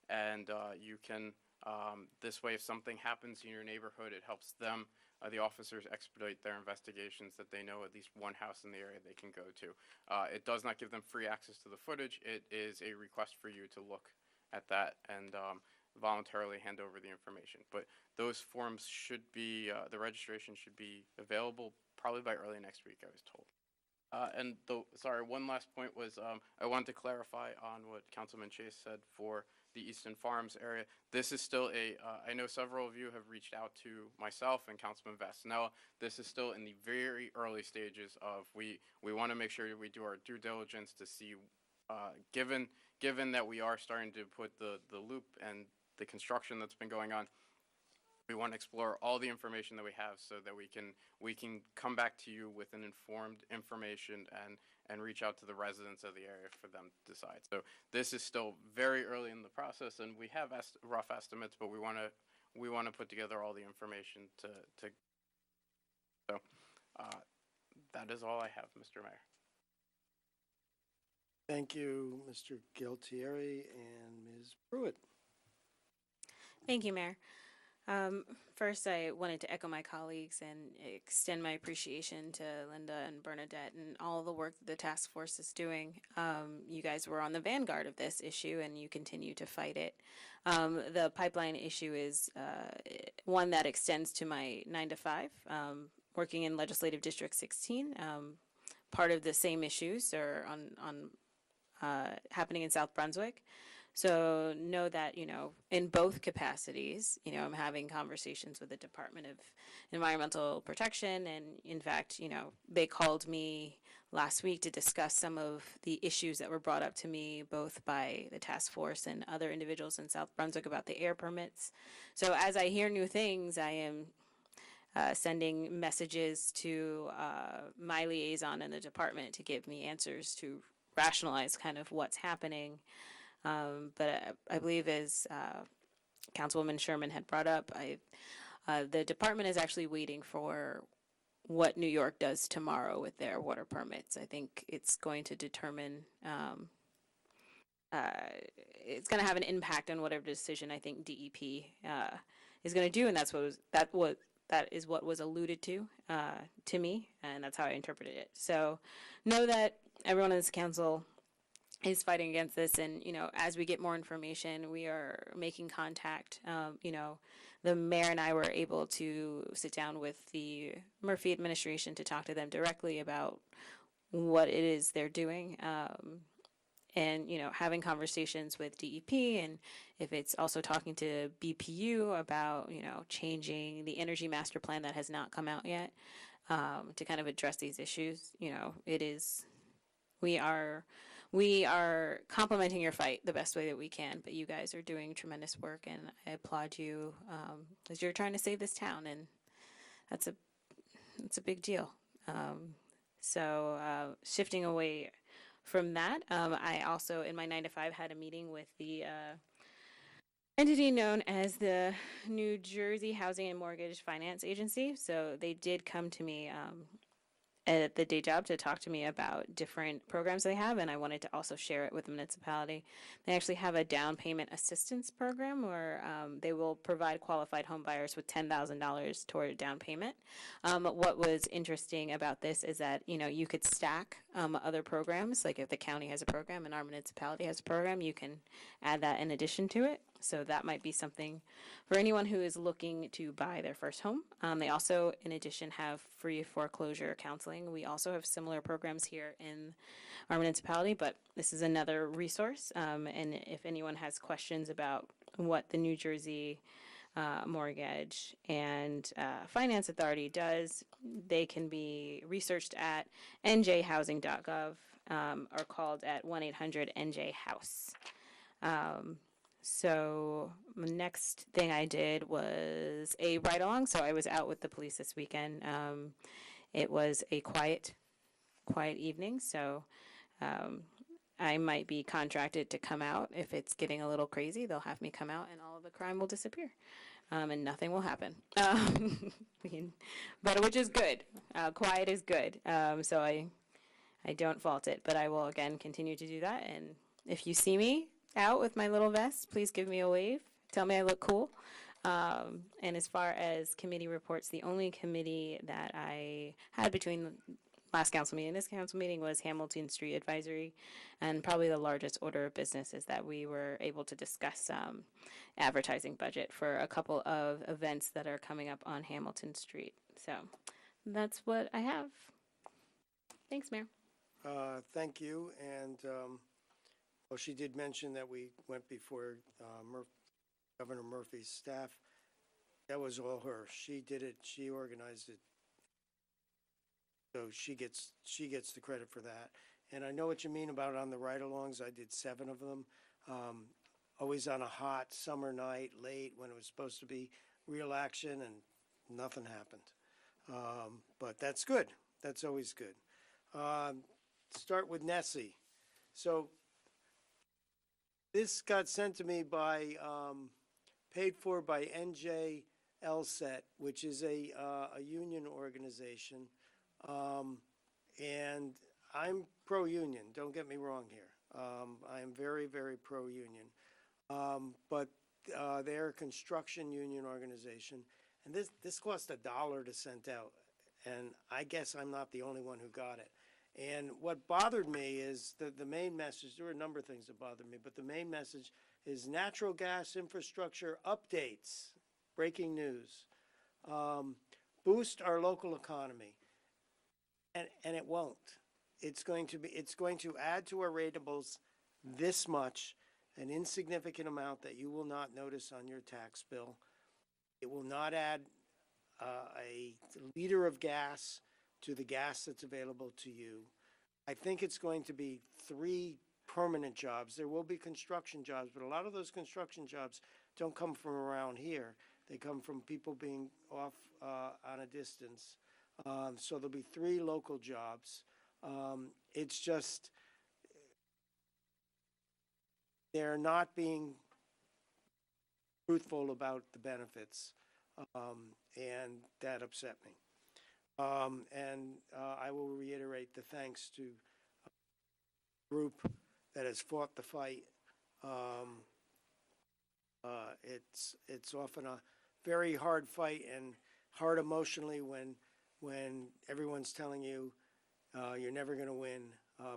And you can, this way, if something happens in your neighborhood, it helps them, the officers, expedite their investigations, that they know at least one house in the area they can go to. It does not give them free access to the footage. It is a request for you to look at that and voluntarily hand over the information. But those forms should be, the registration should be available probably by early next week, I was told. And sorry, one last point was I wanted to clarify on what Councilman Chase said for the Easton Farms area. This is still I know several of you have reached out to myself and Councilman Vasanella. This is still in the very early stages of, we want to make sure that we do our due diligence to see, given that we are starting to put the loop and the construction that's been going on, we want to explore all the information that we have so that we can come back to you with an informed information and reach out to the residents of the area for them to decide. So this is still very early in the process, and we have rough estimates, but we want to put together all the information to so that is all I have, Mr. Mayor. Thank you, Mr. Gualtieri and Ms. Pruitt. Thank you, Mayor. First, I wanted to echo my colleagues and extend my appreciation to Linda and Bernadette and all the work that the task force is doing. You guys were on the vanguard of this issue, and you continue to fight it. The pipeline issue is one that extends to my 9 to 5, working in Legislative District 16. Part of the same issues are on happening in South Brunswick. So know that, in both capacities, I'm having conversations with the Department of Environmental Protection. And in fact, they called me last week to discuss some of the issues that were brought up to me, both by the task force and other individuals in South Brunswick about the air permits. So as I hear new things, I am sending messages to my liaison in the department to give me answers to rationalize kind of what's happening. But I believe, as Councilwoman Sherman had brought up, the department is actually waiting for what New York does tomorrow with their water permits. I think it's going to determine, it's going to have an impact on whatever decision I think DEP is going to do, and that is what was alluded to me, and that's how I interpreted it. So know that everyone in this council is fighting against this, and as we get more information, we are making contact. The mayor and I were able to sit down with the Murphy administration to talk to them directly about what it is they're doing, and having conversations with DEP, and if it's also talking to BPU about changing the energy master plan that has not come out yet, to kind of address these issues. We are complementing your fight the best way that we can, but you guys are doing tremendous work, and I applaud you as you're trying to save this town, and that's a big deal. So shifting away from that, I also, in my 9 to 5, had a meeting with the entity known as the New Jersey Housing and Mortgage Finance Agency. So they did come to me at the day job to talk to me about different programs they have, and I wanted to also share it with the municipality. They actually have a down payment assistance program where they will provide qualified home buyers with $10,000 toward down payment. What was interesting about this is that you could stack other programs. Like if the county has a program and our municipality has a program, you can add that in addition to it. So that might be something for anyone who is looking to buy their first home. They also, in addition, have free foreclosure counseling. We also have similar programs here in our municipality, but this is another resource. And if anyone has questions about what the New Jersey Mortgage and Finance Authority does, they can be researched at njhousing.gov or called at 1-800-NJ-HOUSE. So the next thing I did was a ride-along. So I was out with the police this weekend. It was a quiet evening, so I might be contracted to come out. If it's getting a little crazy, they'll have me come out and all of the crime will disappear. And nothing will happen. But which is good. Quiet is good. So I don't fault it, but I will again continue to do that. And if you see me out with my little vest, please give me a wave. Tell me I look cool. And as far as committee reports, the only committee that I had between the last council meeting and this council meeting was Hamilton Street Advisory, and probably the largest order of business is that we were able to discuss advertising budget for a couple of events that are coming up on Hamilton Street. So that's what I have. Thanks, Mayor. Thank you. And, well, she did mention that we went before Governor Murphy's staff. That was all her. She did it. She organized it. So she gets the credit for that. And I know what you mean about on the ride-alongs. I did 7 of them. Always on a hot summer night, late, when it was supposed to be real action, and nothing happened. But that's good. That's always good. Start with Nessie. So this got sent to me by, paid for by NJ LSET, which is a union organization. And I'm pro-union, don't get me wrong here. I am very, very pro-union. But they're a construction union organization, and this cost $1 to send out, and I guess I'm not the only one who got it. And what bothered me is the main message. There were a number of things that bothered me, but the main message is natural gas infrastructure updates, breaking news, boost our local economy. And it won't. It's going to add to our ratables this much, an insignificant amount that you will not notice on your tax bill. It will not add a liter of gas to the gas that's available to you. I think it's going to be 3 permanent jobs. There will be construction jobs, but a lot of those construction jobs don't come from around here. They come from people being off on a distance. So there'll be 3 local jobs. It's just, they're not being truthful about the benefits, and that upset me. And I will reiterate the thanks to a group that has fought the fight. It's often a very hard fight and hard emotionally when everyone's telling you you're never going to win,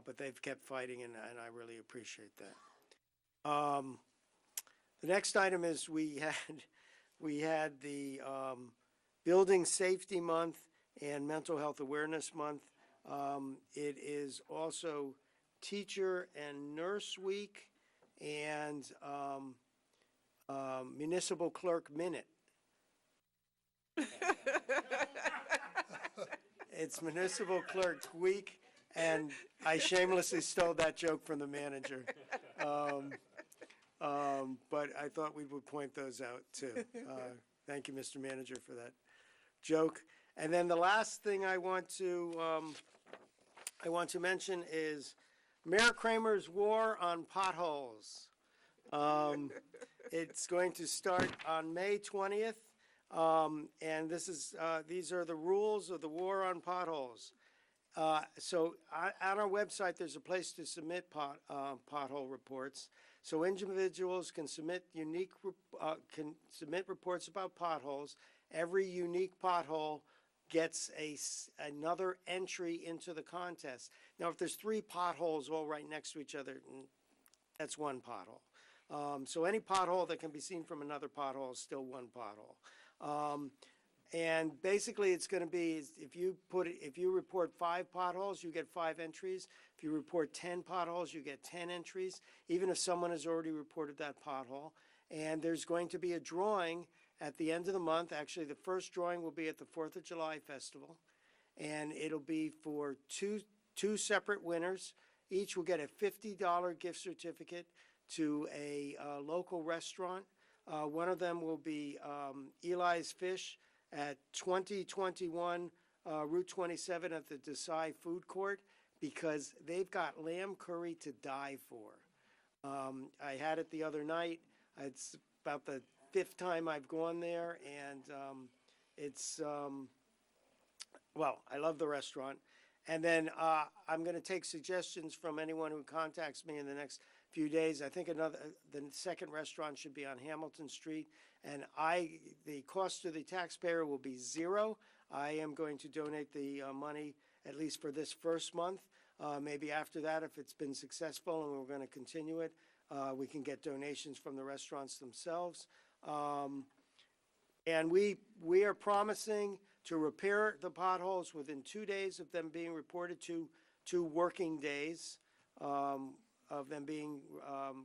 but they've kept fighting, and I really appreciate that. The next item is we had the Building Safety Month and Mental Health Awareness Month. It is also Teacher and Nurse Week and Municipal Clerk Minute. It's Municipal Clerk Week, and I shamelessly stole that joke from the manager. But I thought we would point those out too. Thank you, Mr. Manager, for that joke. And then the last thing I want to mention is Mayor Kramer's War on Potholes. It's going to start on May 20th. And these are the rules of the War on Potholes. So on our website, there's a place to submit pothole reports. So individuals can submit reports about potholes. Every unique pothole gets another entry into the contest. Now, if there's 3 potholes all right next to each other, that's 1 pothole. So any pothole that can be seen from another pothole is still 1 pothole. And basically, it's going to be, if you report 5 potholes, you get 5 entries. If you report 10 potholes, you get 10 entries, even if someone has already reported that pothole. And there's going to be a drawing at the end of the month. Actually, the first drawing will be at the 4th of July Festival, and it'll be for two separate winners. Each will get a $50 gift certificate to a local restaurant. One of them will be Eli's Fish at 2021 Route 27 at the Desai Food Court, because they've got lamb curry to die for. I had it the other night. It's about the 5th time I've gone there, and well, I love the restaurant. And then I'm going to take suggestions from anyone who contacts me in the next few days. I think the second restaurant should be on Hamilton Street, and the cost to the taxpayer will be 0. I am going to donate the money at least for this first month. Maybe after that, if it's been successful and we're going to continue it, we can get donations from the restaurants themselves. And we are promising to repair the potholes within 2 days of them being reported, 2 working days of them being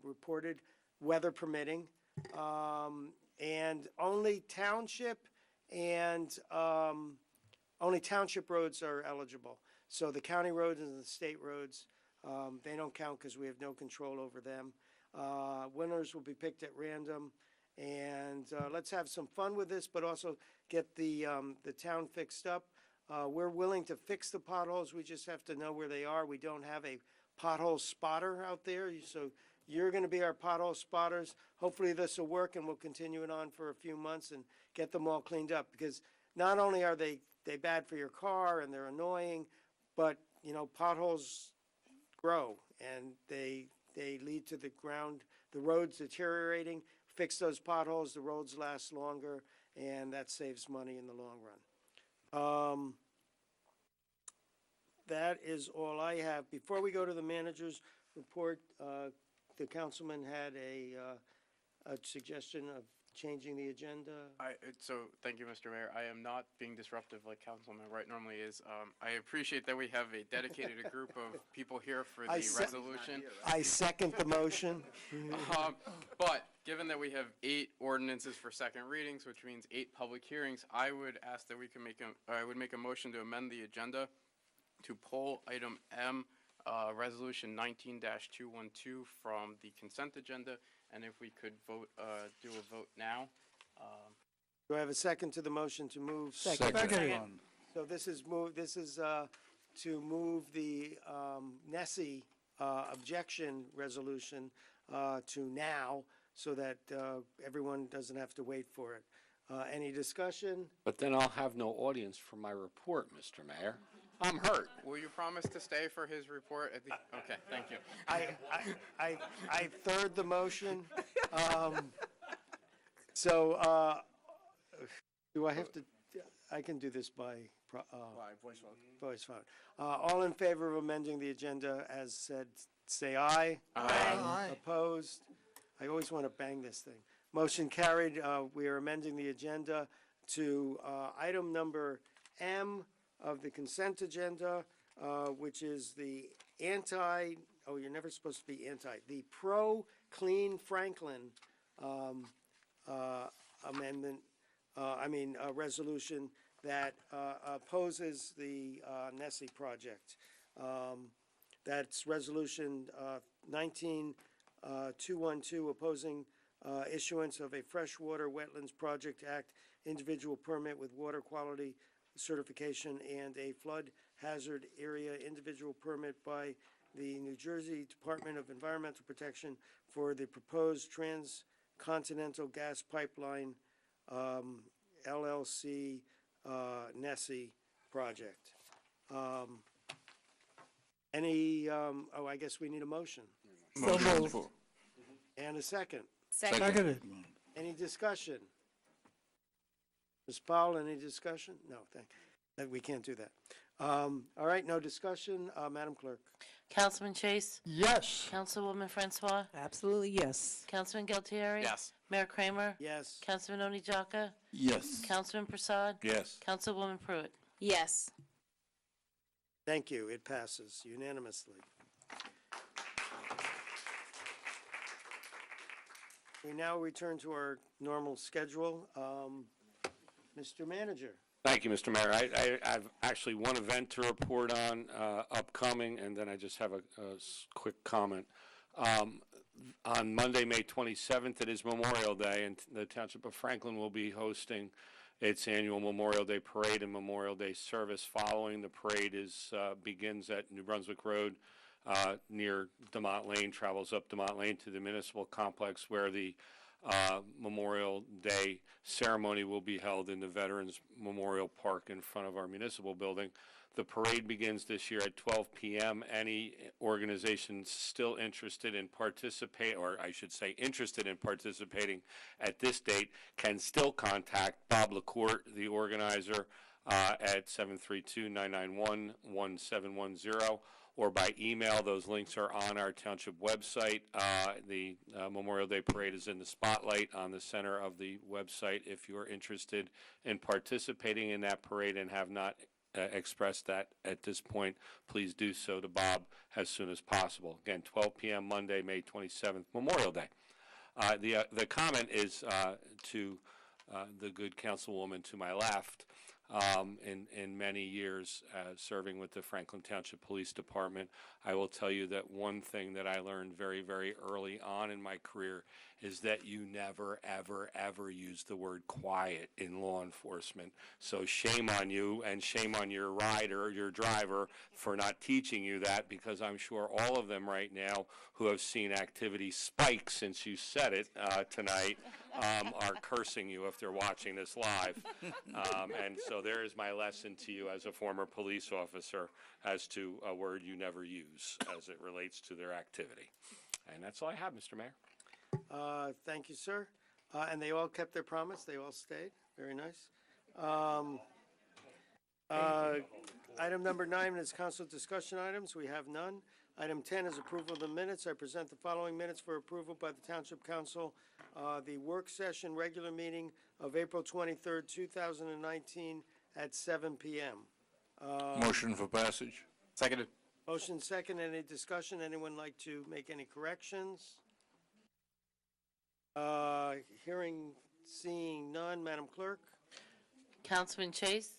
reported, weather permitting. And only township roads are eligible. So the county roads and the state roads, they don't count because we have no control over them. Winners will be picked at random. And let's have some fun with this, but also get the town fixed up. We're willing to fix the potholes. We just have to know where they are. We don't have a pothole spotter out there, so you're going to be our pothole spotters. Hopefully this will work, and we'll continue it on for a few months and get them all cleaned up, because not only are they bad for your car and they're annoying, but potholes grow and they lead to the roads deteriorating. Fix those potholes, the roads last longer, and that saves money in the long run. That is all I have. Before we go to the manager's report, the councilman had a suggestion of changing the agenda. So thank you, Mr. Mayor. I am not being disruptive like Councilman Wright normally is. I appreciate that we have a dedicated group of people here for the resolution. I second the motion. But given that we have 8 ordinances for second readings, which means 8 public hearings, I would ask that we can make a motion to amend the agenda to pull item M, resolution 19-212 from the consent agenda, and if we could do a vote now. Do I have a second to the motion to move? Second. So this is to move the Nessie objection resolution to now, so that everyone doesn't have to wait for it. Any discussion? But then I'll have no audience for my report, Mr. Mayor. I'm hurt. Will you promise to stay for his report at the, okay, thank you. I third the motion. So do I have to, I can do this by voice vote. All in favor of amending the agenda as said, say aye. Aye. Opposed? I always want to bang this thing. Motion carried. We are amending the agenda to item number M of the consent agenda, which is the you're never supposed to be the pro-Clean Franklin amendment, resolution that opposes the Nessie project. That's resolution 19-212, opposing issuance of a Freshwater Wetlands Project Act individual permit with water quality certification and a flood hazard area individual permit by the New Jersey Department of Environmental Protection for the proposed transcontinental gas pipeline LLC Nessie project. I guess we need a motion. Motion. And a second. Seconded. Any discussion? Ms. Powell, any discussion? No, We can't do that. All right, no discussion. Madam Clerk? Councilman Chase? Yes. Councilwoman Francois? Absolutely, yes. Councilman Galtieri? Yes. Mayor Kramer? Yes. Councilman Oni Jaka? Yes. Councilman Prasad? Yes. Councilwoman Pruitt? Yes. Thank you. It passes unanimously. We now return to our normal schedule. Mr. Manager? Thank you, Mr. Mayor. I have actually one event to report on upcoming, and then I just have a quick comment. On Monday, May 27th, it is Memorial Day, and the Township of Franklin will be hosting its annual Memorial Day Parade and Memorial Day service. Following the parade begins at New Brunswick Road near DeMont Lane, travels up DeMont Lane to the municipal complex where the Memorial Day ceremony will be held in the Veterans Memorial Park in front of our municipal building. The parade begins this year at 12 p.m. Any organization still interested in interested in participating at this date can still contact Bob LaCourte, the organizer, at 732-991-1710, or by email. Those links are on our township website. The Memorial Day Parade is in the spotlight on the center of the website. If you are interested in participating in that parade and have not expressed that at this point, please do so to Bob as soon as possible. Again, 12 p.m. Monday, May 27th, Memorial Day. The comment is to the good councilwoman to my left. In many years serving with the Franklin Township Police Department, I will tell you that one thing that I learned very, very early on in my career is that you never, ever, ever use the word quiet in law enforcement. So shame on you, and shame on your rider, your driver, for not teaching you that, because I'm sure all of them right now who have seen activity spike since you said it tonight are cursing you if they're watching this live. And so there is my lesson to you as a former police officer as to a word you never use as it relates to their activity. And that's all I have, Mr. Mayor. Thank you, sir. And they all kept their promise. They all stayed. Very nice. Item number 9 is council discussion items. We have none. Item 10 is approval of the minutes. I present the following minutes for approval by the Township Council. The work session regular meeting of April 23rd, 2019 at 7 p.m. Motion for passage. Seconded. Motion second. Any discussion? Anyone like to make any corrections? Seeing none. Madam Clerk? Councilman Chase?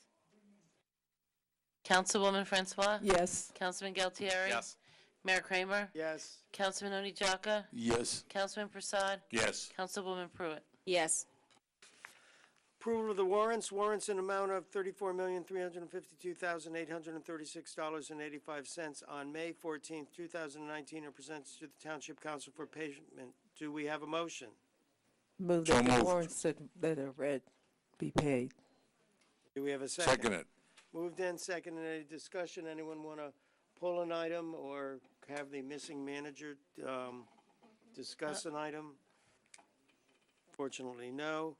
Councilwoman Francois? Yes. Councilman Galtieri? Yes. Mayor Kramer? Yes. Councilman Oni Jaka? Yes. Councilman Prasad? Yes. Councilwoman Pruitt? Yes. Approval of the warrants. Warrants in amount of $34,352,836.85 on May 14th, 2019 are presented to the Township Council for payment. Do we have a motion? Move So that the moved. warrants that are read be paid. Do we have a second? Second it. Moved in, second. Any discussion? Anyone want to pull an item or have the missing manager discuss an item? Fortunately, no.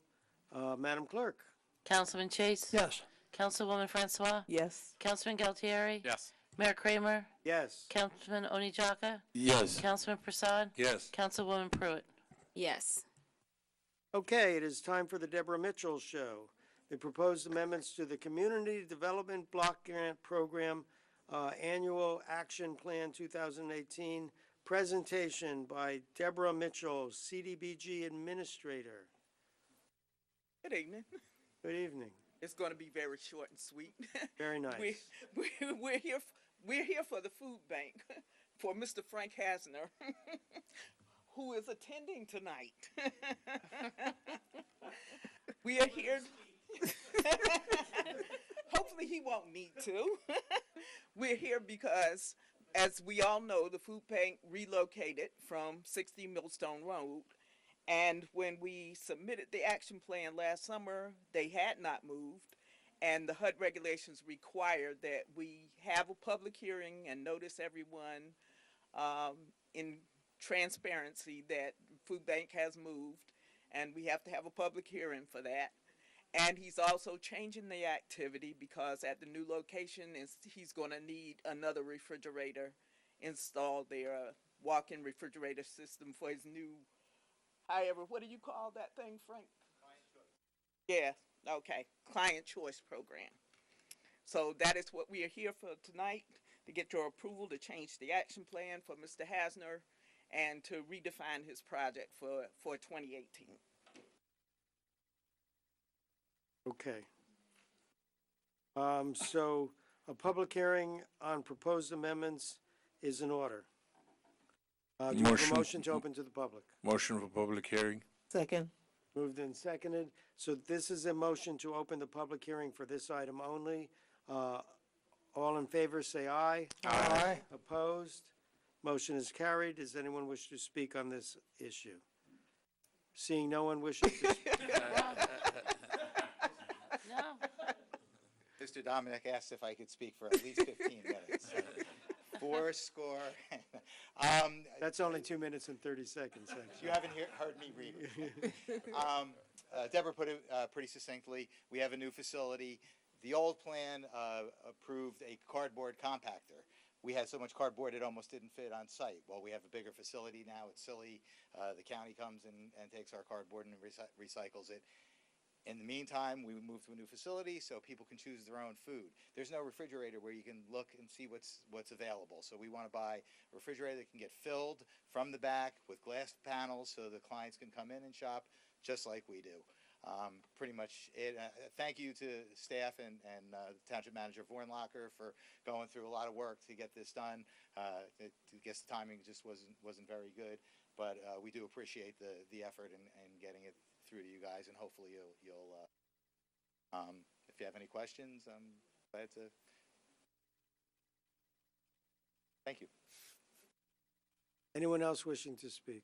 Madam Clerk? Councilman Chase? Yes. Councilwoman Francois? Yes. Councilman Galtieri? Yes. Mayor Kramer? Yes. Councilman Oni Jaka? Yes. Councilman Prasad? Yes. Councilwoman Pruitt? Yes. Okay, it is time for the Deborah Mitchell Show. The proposed amendments to the Community Development Block Grant Program Annual Action Plan 2018 presentation by Deborah Mitchell, CDBG Administrator. Good evening. Good evening. It's going to be very short and sweet. Very nice. We're here for the food bank for Mr. Frank Hasner, who is attending tonight. We are here. Hopefully he won't need to. We're here because, as we all know, the food bank relocated from 60 Millstone Road. And when we submitted the action plan last summer, they had not moved. And the HUD regulations require that we have a public hearing and notice everyone in transparency that food bank has moved. And we have to have a public hearing for that. And he's also changing the activity because at the new location he's going to need another refrigerator installed there, a walk-in refrigerator system for his new, however, what do you call that thing, Frank? Client choice. Yeah, okay, client choice program. So that is what we are here for tonight, to get your approval to change the action plan for Mr. Hasner and to redefine his project for 2018. Okay. So a public hearing on proposed amendments is in order. Do you have a motion to open to the public? Motion for public hearing. Second. Moved and seconded. So this is a motion to open the public hearing for this item only. All in favor, say aye. Aye. Opposed? Motion is carried. Does anyone wish to speak on this issue? Seeing no one wishing to speak. No. Mr. Dominic asked if I could speak for at least 15 minutes. Four score. That's only 2 minutes and 30 seconds. Actually. You haven't heard me read it. Deborah put it pretty succinctly. We have a new facility. The old plan approved a cardboard compactor. We had so much cardboard it almost didn't fit on site. Well, we have a bigger facility now. It's silly. The county comes and takes our cardboard and recycles it. In the meantime, we moved to a new facility so people can choose their own food. There's no refrigerator where you can look and see what's available. So we want to buy a refrigerator that can get filled from the back with glass panels so the clients can come in and shop just like we do. Pretty much it. Thank you to staff and Township Manager Vornlacher for going through a lot of work to get this done. I guess the timing just wasn't very good, but we do appreciate the effort in getting it through to you guys, and hopefully you'll if you have any questions, I'm glad to. Thank you. Anyone else wishing to speak?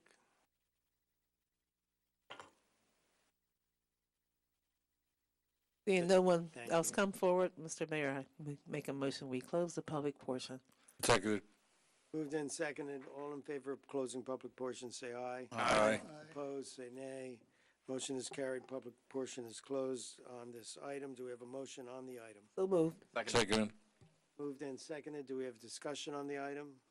Seeing no one Thank else you. come forward, Mr. Mayor, I make a motion, we close the public portion. Seconded. Moved and seconded. All in favor of closing public portion, say aye. Aye. Opposed, say nay. Motion is carried. Public portion is closed on this item. Do we have a motion on the item? So moved. Seconded. Moved and seconded. Do we have discussion on the item?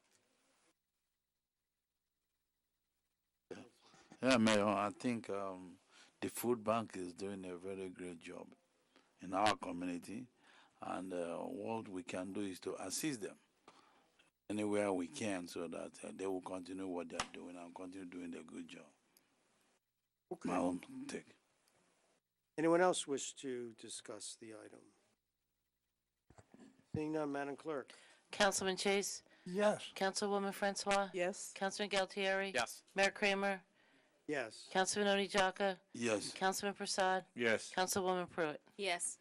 Yeah, Mayor, I think the food bank is doing a very great job in our community, and what we can do is to assist them anywhere we can so that they will continue what they're doing and continue doing a good job. Okay. My own take. Anyone else wish to discuss the item? Seeing none, Madam Clerk. Councilman Chase? Yes. Councilwoman Francois? Yes. Councilman Galtieri? Yes. Mayor Kramer? Yes. Councilman Oni Jaka? Yes. Councilman Prasad? Yes. Councilwoman Pruitt? Yes.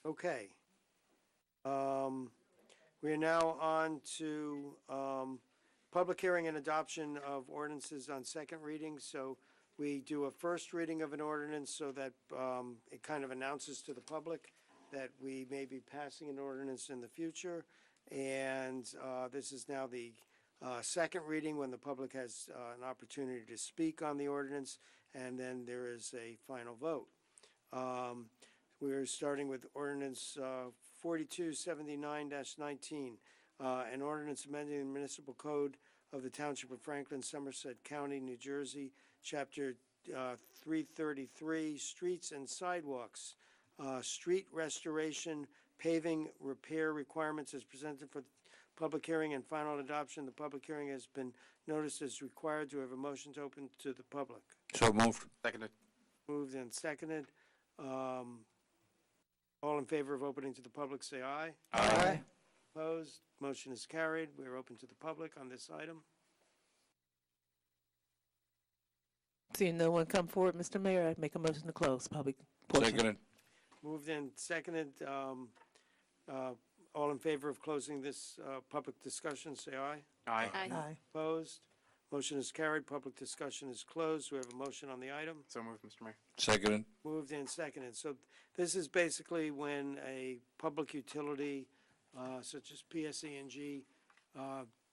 Okay. We are now on to public hearing and adoption of ordinances on second reading. So we do a first reading of an ordinance so that it kind of announces to the public that we may be passing an ordinance in the future. And this is now the second reading when the public has an opportunity to speak on the ordinance, and then there is a final vote. We're starting with ordinance 4279-19, an ordinance amending the municipal code of the Township of Franklin, Somerset County, New Jersey, Chapter 333, Streets and Sidewalks, street restoration, paving, repair requirements as presented for public hearing and final adoption. The public hearing has been noticed as required. Do we have a motion to open to the public? So moved. Seconded. Moved and seconded. All in favor of opening to the public, say aye. Aye. Opposed? Motion is carried. We are open to the public on this item. Seeing no one come forward, Mr. Mayor, I make a motion to close public portion. Seconded. Moved and seconded. All in favor of closing this public discussion, say aye. Aye. Aye. Opposed? Motion is carried. Public discussion is closed. We have a motion on the item. So moved, Mr. Mayor. Seconded. Moved and seconded. So this is basically when a public utility, such as PSE&G,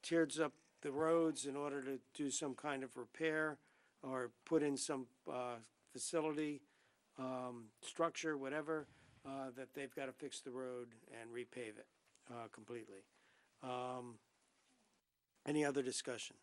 tears up the roads in order to do some kind of repair. or put in some, facility, structure, whatever, that they've got to fix the road and repave it, completely. Any other discussion?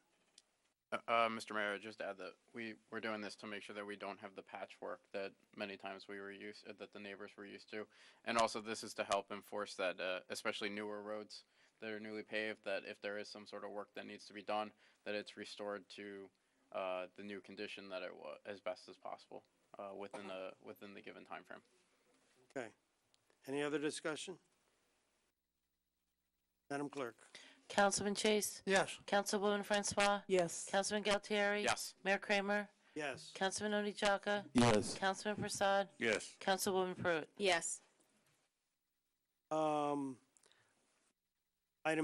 Mr. Mayor, I'd just add that we're doing this to make sure that we don't have the patchwork that many times that the neighbors were used to. And also this is to help enforce that, especially newer roads that are newly paved, that if there is some sort of work that needs to be done, that it's restored to the new condition that it was as best as possible within the given time frame. Okay. Any other discussion? Madam Clerk? Councilman Chase? Yes. Councilwoman Francois? Yes. Councilman Galtieri? Yes. Mayor Kramer? Yes. Councilman Oni Chaka? Yes. Councilman Prasad? Yes. Councilwoman Pruitt? Yes. Item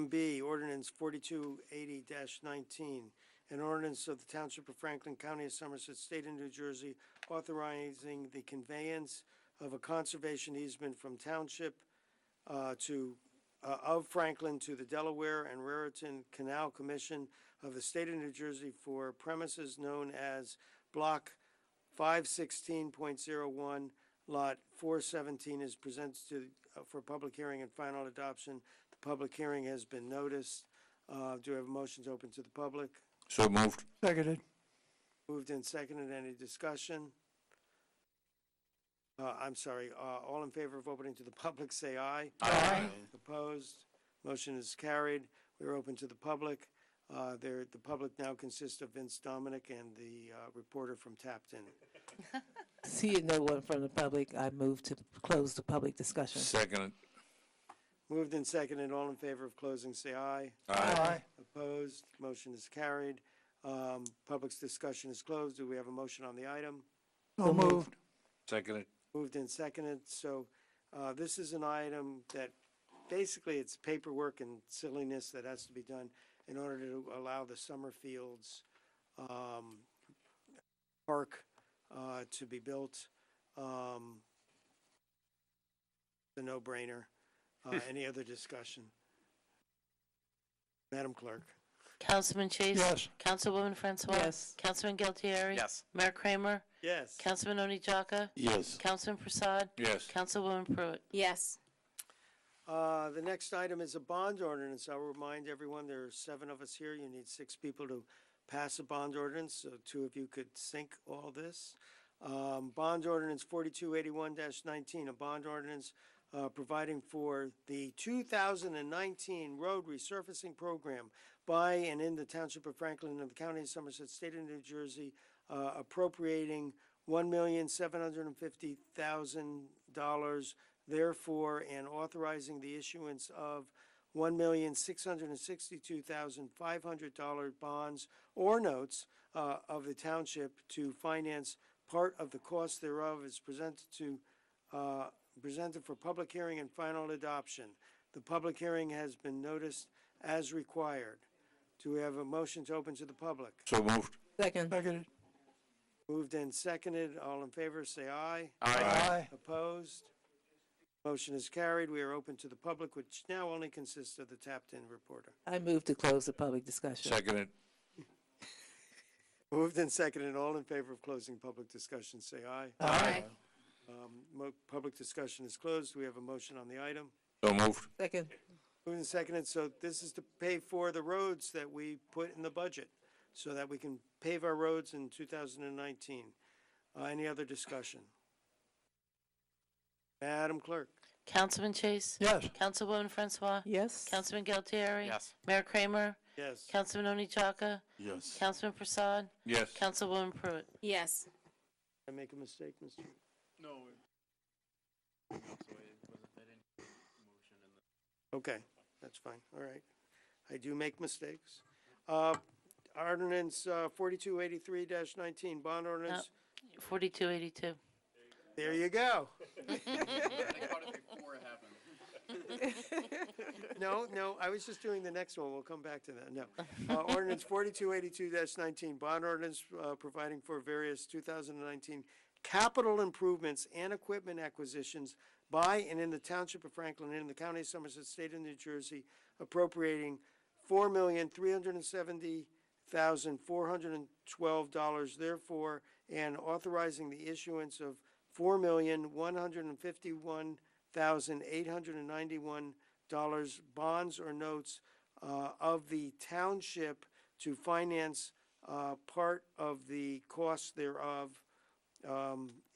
B, ordinance 4280-19, an ordinance of the Township of Franklin, County of Somerset, State of New Jersey, authorizing the conveyance of a conservation easement from Township of Franklin to the Delaware and Raritan Canal Commission of the State of New Jersey for premises known as Block 516.01, Lot 417 is presented for public hearing and final adoption. The public hearing has been noticed. Do I have a motion to open to the public? So moved. Seconded. Moved and seconded. Any discussion? I'm sorry, all in favor of opening to the public, say aye. Aye. Opposed? Motion is carried. We're open to the public. The public now consists of Vince Dominic and the reporter from Tapped In. Seeing no one from the public, I move to close the public discussion. Second. Moved and seconded. All in favor of closing, say aye. Aye. Opposed? Motion is carried. Public's discussion is closed. Do we have a motion on the item? So moved. Second. Moved and seconded. So this is an item that basically it's paperwork and silliness that has to be done in order to allow the Summerfields park to be built. The no-brainer. Any other discussion? Madam Clerk? Councilman Chase? Yes. Councilwoman Francois? Yes. Councilman Galtieri? Yes. Mayor Kramer? Yes. Councilman Oni Chaka? Yes. Councilman Prasad? Yes. Councilwoman Pruitt? Yes. The next item is a bond ordinance. I'll remind everyone, there are 7 of us here. You need 6 people to pass a bond ordinance, so 2 of you could sync all this. Bond ordinance 4281-19, a bond ordinance providing for the 2019 road resurfacing program by and in the Township of Franklin and the County of Somerset, State of New Jersey, appropriating $1,750,000 therefore, and authorizing the issuance of $1,662,500 bonds or notes of the township to finance part of the cost thereof is presented for public hearing and final adoption. The public hearing has been noticed as required. Do we have a motion to open to the public? So moved. Second. Seconded. Moved and seconded. All in favor, say aye. Aye. Opposed? Motion is carried. We are open to the public, which now only consists of the tapped-in reporter. I move to close the public discussion. Second. Moved and seconded. All in favor of closing public discussion, say aye. Aye. Public discussion is closed. Do we have a motion on the item? So moved. Second. Moved and seconded. So this is to pay for the roads that we put in the budget so that we can pave our roads in 2019. Any other discussion? Madam Clerk? Councilman Chase? Yes. Councilwoman Francois? Yes. Councilman Galtieri? Yes. Mayor Kramer? Yes. Councilman Oni Chaka? Yes. Councilman Prasad? Yes. Councilwoman Pruitt? Yes. Did I make a mistake, Mr.? No. Okay, that's fine. All right. I do make mistakes. Ordinance 4283-19, bond ordinance. 4282. There you go. I caught it before it happened. No, I was just doing the next one. We'll come back to that. No. Ordinance 4282-19, bond ordinance providing for various 2019 capital improvements and equipment acquisitions by and in the Township of Franklin and in the County of Somerset, State of New Jersey, appropriating $4,370,000 $412, therefore, and authorizing the issuance of $4,151,891 bonds or notes of the township to finance part of the costs thereof,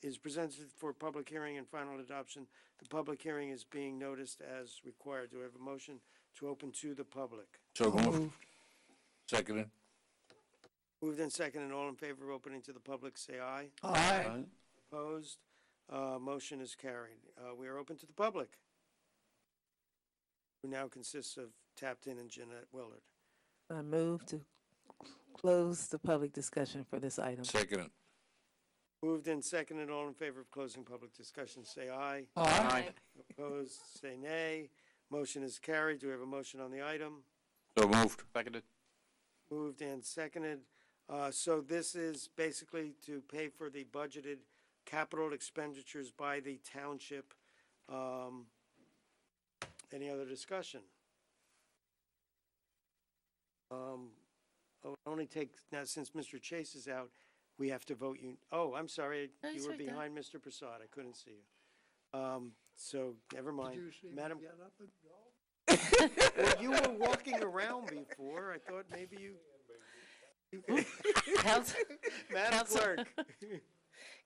is presented for public hearing and final adoption. The public hearing is being noticed as required. Do I have a motion to open to the public? So moved. Seconded. Moved and seconded. All in favor of opening to the public, say aye. Aye. Opposed? Motion is carried. We are open to the public, who now consists of Tapton and Jeanette Willard. I move to close the public discussion for this item. Seconded. Moved and seconded. All in favor of closing public discussion, say aye. Aye. Opposed, say nay. Motion is carried. Do we have a motion on the item? So moved. Seconded. Moved and seconded. So this is basically to pay for the budgeted capital expenditures by the township. Any other discussion? It only takes, now since Mr. Chase is out, we have to vote you. Oh, I'm sorry, No, you he's were right there. behind Mr. Prasad. I couldn't see you. So, never mind. Madam, Get up and go? well, you were walking around before. I thought maybe you could. Council- Madam Council- Clerk.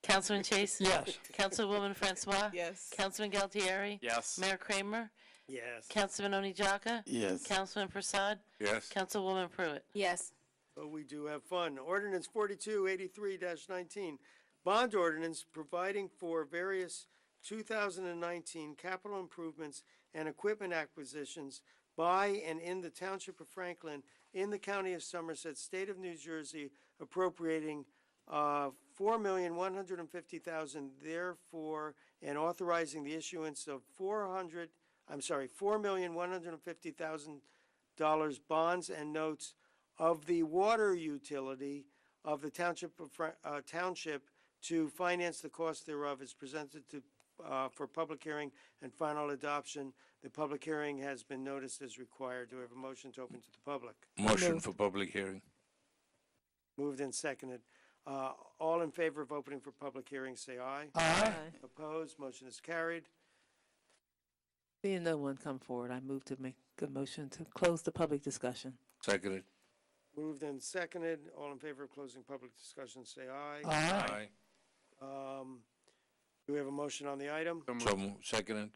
Councilman Chase? Yes. Councilwoman Francois? Yes. Councilman Galtieri? Yes. Mayor Kramer? Yes. Councilman Oni Jaka? Yes. Councilman Prasad? Yes. Councilwoman Pruitt? Yes. Oh, we do have fun. Ordinance 4283-19, bond ordinance providing for various 2019 capital improvements and equipment acquisitions by and in the Township of Franklin, in the County of Somerset, State of New Jersey, appropriating $4,150,000, therefore, and authorizing the issuance of $4,150,000 bonds and notes of the water utility of the Township to finance the cost thereof, is presented to for public hearing and final adoption. The public hearing has been noticed as required. Do we have a motion to open to the public? Motion for public hearing. Moved and seconded. All in favor of opening for public hearing, say aye. Aye. Opposed? Motion is carried. Seeing no one come forward, I move to make a motion to close the public discussion. Seconded. Moved and seconded. All in favor of closing public discussion, say aye. Aye. Do we have a motion on the item? So moved. Seconded.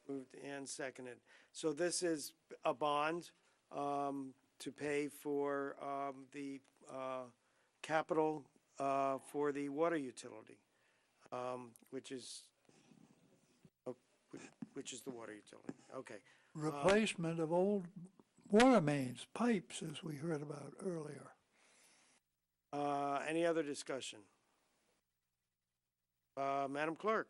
Moved and seconded. So this is a bond to pay for the capital for the water utility, which is the water utility. Okay. Replacement of old water mains, pipes, as we heard about earlier. Any other discussion? Madam Clerk?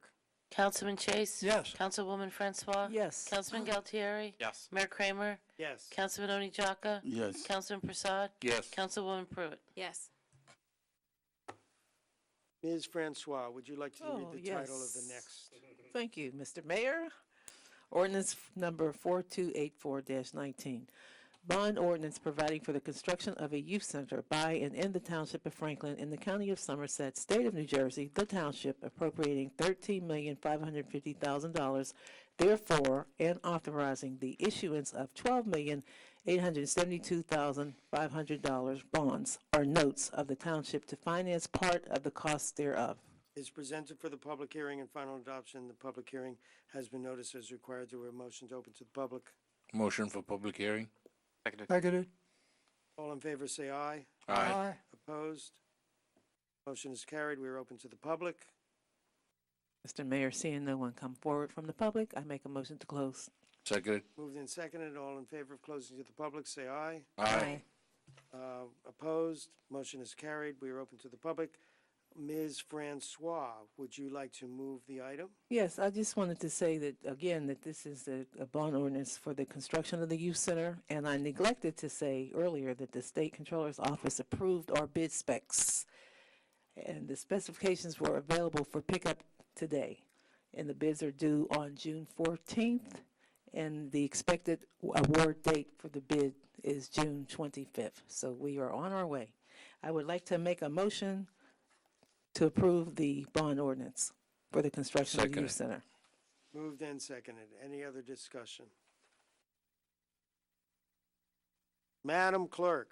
Councilman Chase? Yes. Councilwoman Francois? Yes. Councilman Galtieri? Yes. Mayor Kramer? Yes. Councilman Oni Jaka? Yes. Councilman Prasad? Yes. Councilwoman Pruitt? Yes. Ms. Francois, would you like to read Oh, the title of yes. the next? Thank you, Mr. Mayor. Ordinance number 4284-19. Bond ordinance providing for the construction of a youth center by and in the Township of Franklin in the County of Somerset, State of New Jersey, the Township appropriating $13,550,000, therefore, and authorizing the issuance of $12,872,500 bonds or notes of the Township to finance part of the costs thereof. Is presented for the public hearing and final adoption. The public hearing has been noticed as required. Do we have a motion to open to the public? Motion for public hearing. Seconded. Seconded. All in favor, say aye. Aye. Opposed? Motion is carried. We are open to the public. Mr. Mayor, seeing no one come forward from the public, I make a motion to close. Seconded. Moved and seconded. All in favor of closing to the public, say aye. Aye. Opposed? Motion is carried. We are open to the public. Ms. Francois, would you like to move the item? Yes, I just wanted to say that, again, that this is a bond ordinance for the construction of the youth center, and I neglected to say earlier that the State Controller's Office approved our bid specs, and the specifications were available for pickup today, and the bids are due on June 14th, and the expected award date for the bid is June 25th. So we are on our way. I would like to make a motion to approve the bond ordinance for the construction of the Second. youth center. Moved and seconded. Any other discussion? Madam Clerk?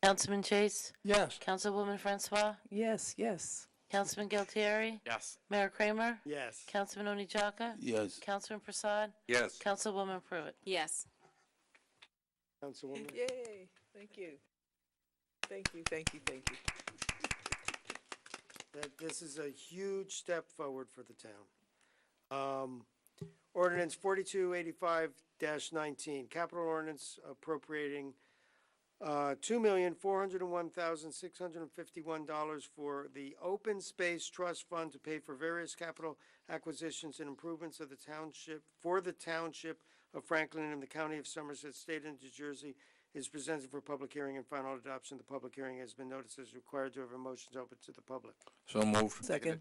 Councilman Chase? Yes. Councilwoman Francois? Yes, yes. Councilman Galtieri? Yes. Mayor Kramer? Yes. Councilman Oni Chaka? Yes. Councilman Prasad? Yes. Councilwoman Pruitt? Yes. Councilwoman? Yay, thank you. Thank you, thank you, thank you. That this is a huge step forward for the town. Ordinance 4285-19, capital ordinance appropriating $2,401,651 for the Open Space Trust Fund to pay for various capital acquisitions and improvements of the township, for the Township of Franklin in the County of Somerset, State of New Jersey, is presented for public hearing and final adoption. The public hearing has been noticed as required. To have a motion to open to the public. So moved. Second.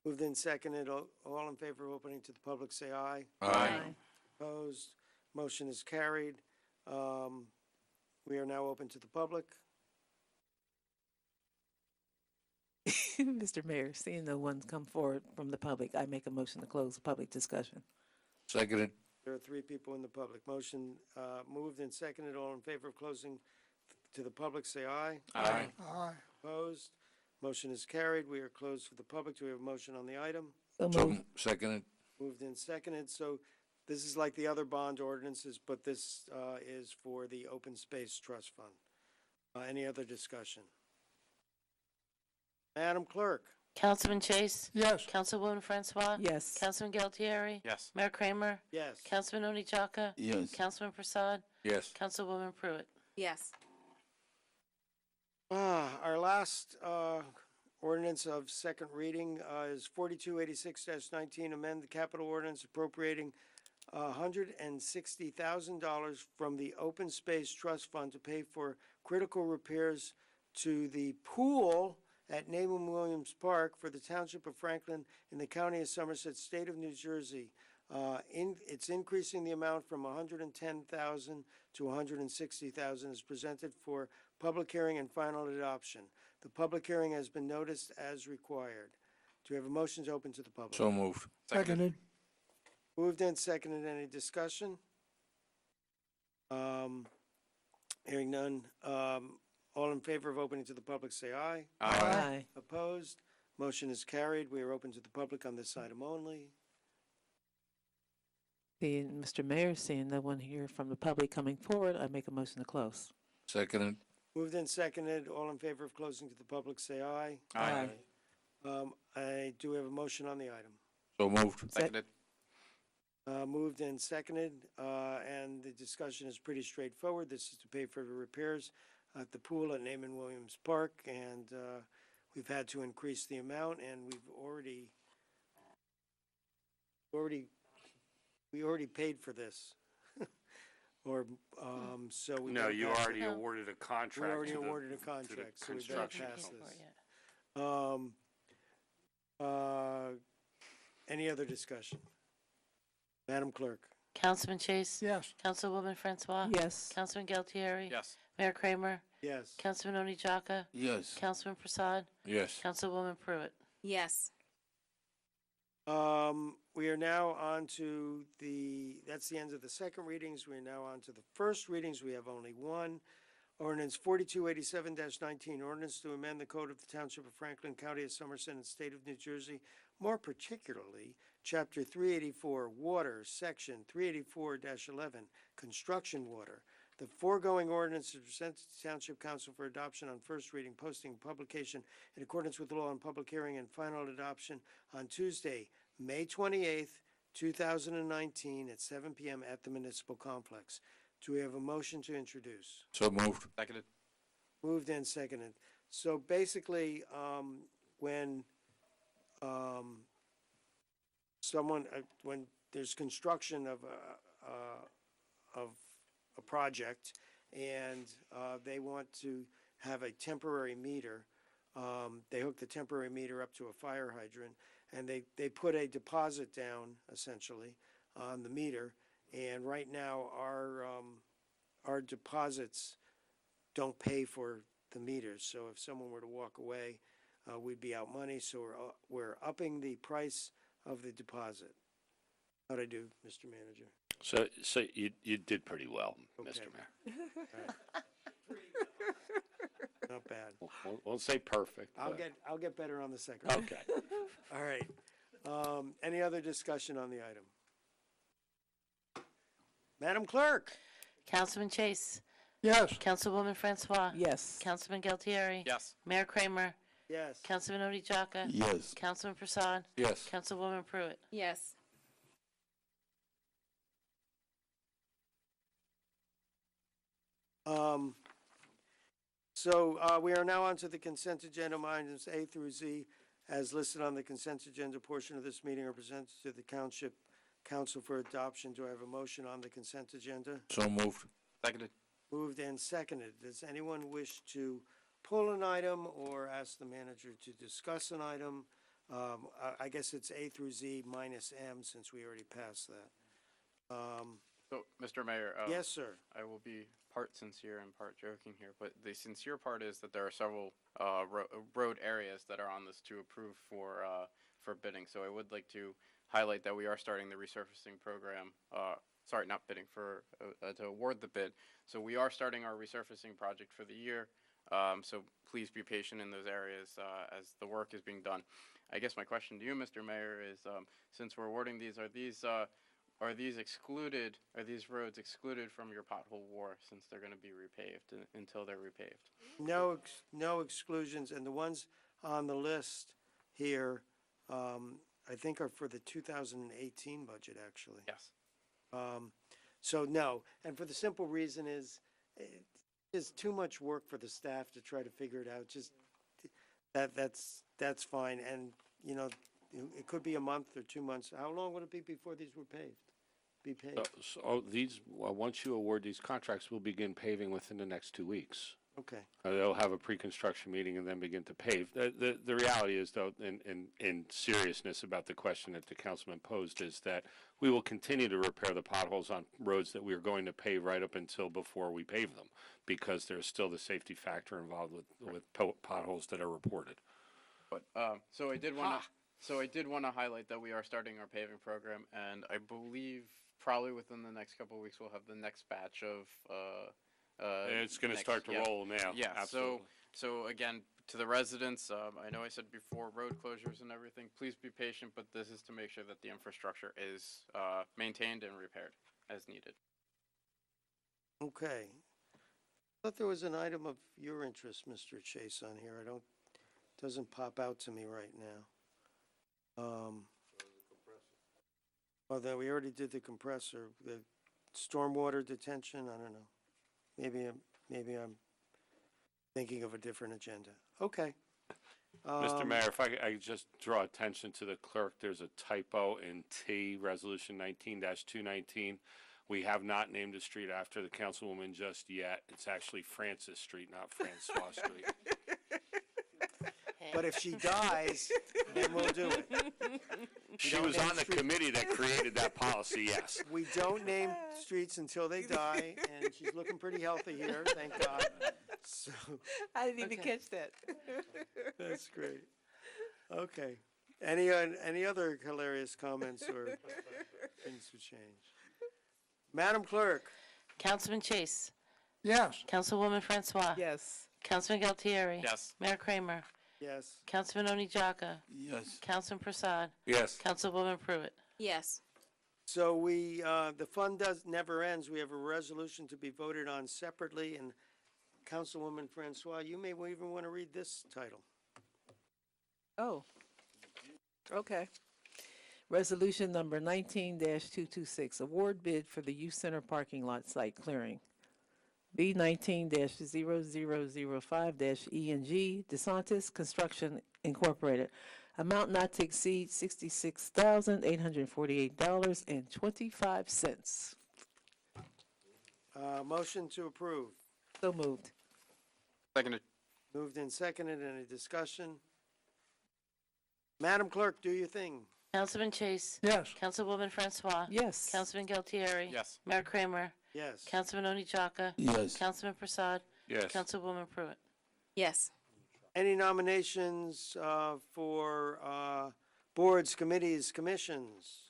Moved in seconded. All in favor of opening to the public, say aye. Aye. Opposed? Motion is carried. We are now open to the public. Mr. Mayor, seeing no one come forward from the public, I make a motion to close the public discussion. Seconded. There are three people in the public. Motion moved and seconded. All in favor of closing to the public, say aye. Aye. Aye. Opposed? Motion is carried. We are closed for the public. Do we have a motion on the item? So So moved. seconded. Moved and seconded. So this is like the other bond ordinances, but this is for the Open Space Trust Fund. Any other discussion? Madam Clerk? Councilman Chase? Yes. Councilwoman Francois? Yes. Councilman Galtieri? Yes. Mayor Kramer? Yes. Councilman Oni Chaka? Yes. Councilman Prasad? Yes. Councilwoman Pruitt? Yes. Our last ordinance of second reading is 4286-19, amend the capital ordinance appropriating $160,000 from the Open Space Trust Fund to pay for critical repairs to the pool at Nahum Williams Park for the Township of Franklin in the County of Somerset, State of New Jersey. It's increasing the amount from $110,000 to $160,000 is presented for public hearing and final adoption. The public hearing has been noticed as required. Do we have a motion to open to the public? So moved. Seconded. Moved and seconded. Any discussion? Hearing none. All in favor of opening to the public, say aye. Aye. Opposed? Motion is carried. We are open to the public on this item only. Seeing Mr. Mayor, seeing no one here from the public coming forward, I make a motion to close. Seconded. Moved and seconded. All in favor of closing to the public, say aye. Aye. I do have a motion on the item. So moved. Seconded. Moved and seconded, and the discussion is pretty straightforward. This is to pay for the repairs at the pool at Nahum Williams Park, and we've had to increase the amount, and we already paid for this. Or, so we. No, gotta you pass it. already awarded a contract. We already to the- awarded a to the contract, so we better construction pass company. this. Any other discussion? Madam Clerk? Councilman Chase? Yes. Councilwoman Francois? Yes. Councilman Galtieri? Yes. Mayor Kramer? Yes. Councilman Oni Chaka? Yes. Councilman Prasad? Yes. Councilwoman Pruitt? Yes. We are now on to that's the end of the second readings. We are now on to the first readings. We have only one. Ordinance 4287-19, ordinance to amend the code of the Township of Franklin, County of Somerset, and State of New Jersey, more particularly, Chapter 384, Water, Section 384-11, Construction Water. The foregoing ordinance is presented to the Township Council for adoption on first reading, posting, and publication in accordance with the law and public hearing and final adoption on Tuesday, May 28th, 2019 at 7 p.m. at the Municipal Complex. Do we have a motion to introduce? So moved. Seconded. Moved and seconded. So basically, when when there's construction of a project and they want to have a temporary meter, they hook the temporary meter up to a fire hydrant, and they put a deposit down, essentially, on the meter. And right now, our deposits don't pay for the meters. So if someone were to walk away, we'd be out money. So we're upping the price of the deposit. How'd I do, Mr. Manager? So you did pretty well, Okay. Mr. Mayor. Not bad. Won't say perfect. I'll get better on the second. Okay. All right. Any other discussion on the item? Madam Clerk? Councilman Chase. Yes. Councilwoman Francois. Yes. Councilman Galtieri. Yes. Mayor Kramer. Yes. Councilman Oni Jaka. Yes. Councilman Prasad. Yes. Councilwoman Pruitt. Yes. We are now on to the consent agenda, items A through Z, as listed on the consent agenda portion of this meeting are presented to the Township Council for adoption. Do I have a motion on the consent agenda? So moved. Seconded. Moved and seconded. Does anyone wish to pull an item or ask the manager to discuss an item? I guess it's A through Z minus M, since we already passed that. So, Mr. Mayor. Yes, sir. I will be part sincere and part joking here, but the sincere part is that there are several road areas that are on this to approve for bidding. So I would like to highlight that we are starting the resurfacing program. Sorry, not bidding, to award the bid. So we are starting our resurfacing project for the year. So please be patient in those areas as the work is being done. I guess my question to you, Mr. Mayor, is since we're awarding these, are these excluded? Are these roads excluded from your pothole war since they're going to be repaved until they're repaved? No exclusions, and the ones on the list here, I think are for the 2018 budget, actually. Yes. So no, and for the simple reason is, it's too much work for the staff to try to figure it out. Just that's fine, and it could be a month or 2 months. How long would it be before these were paved? So these, once you award these contracts, we'll begin paving within the next 2 weeks. Okay. They'll have a pre-construction meeting and then begin to pave. The reality is, though, in seriousness about the question that the councilman posed, is that we will continue to repair the potholes on roads that we are going to pave right up until before we pave them, because there's still the safety factor involved with potholes that are reported. But so I did want to highlight that we are starting our paving program, and I believe probably within the next couple of weeks we'll have the next batch of. It's going to start to roll now. Yeah. Absolutely. So again, to the residents, I know I said before road closures and everything. Please be patient, but this is to make sure that the infrastructure is maintained and repaired as needed. Okay. I thought there was an item of your interest, Mr. Chase, on here. Doesn't pop out to me right now. Well, then we already did the compressor, the stormwater detention. I don't know. Maybe I'm thinking of a different agenda. Okay. Mr. Mayor, if I could just draw attention to the clerk, there's a typo in T, Resolution 19-219. We have not named a street after the councilwoman just yet. It's actually Francis Street, not Francois Street. But if she dies, then we'll do it. She was on the committee that created that policy, yes. We don't name streets until they die, and she's looking pretty healthy here, thank God. So, I didn't even catch that. that's great. Okay. Any other hilarious comments or things to change? Madam Clerk. Councilman Chase. Yes. Councilwoman Francois. Yes. Councilman Galtieri. Yes. Mayor Kramer. Yes. Councilman Oni Jaka. Yes. Councilman Prasad. Yes. Councilwoman Pruitt. Yes. So the fund never ends. We have a resolution to be voted on separately, and Councilwoman Francois, you may even want to read this title. Oh. Okay. Resolution number 19-226, award bid for the youth center parking lot site clearing. B 19-0005-E&G, DeSantis Construction Incorporated. Amount not to exceed $66,848.25. Motion to approve. So moved. Seconded. Moved and seconded. Any discussion? Madam Clerk, do your thing. Councilman Chase. Yes. Councilwoman Francois. Yes. Councilman Galtieri. Yes. Mayor Kramer. Yes. Councilman Oni Chaka? Yes. Councilman Prasad? Yes. Councilwoman Pruitt? Yes. Any nominations for boards, committees, commissions?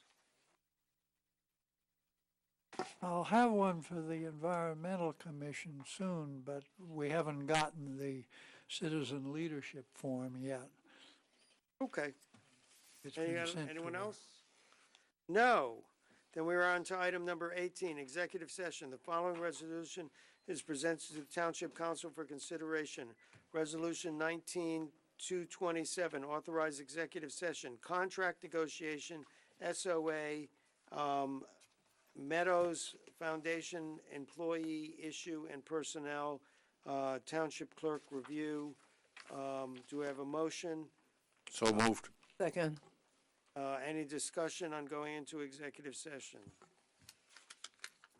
I'll have one for the Environmental Commission soon, but we haven't gotten the citizen leadership form yet. Okay. It's been sent Anyone to us. else? No. Then we're on to item number 18, executive session. The following resolution is presented to the Township Council for consideration. Resolution 19-227, authorized executive session, contract negotiation, SOA, Meadows Foundation employee issue and personnel, Township Clerk review. Do we have a motion? So moved. Second. Any discussion on going into executive session?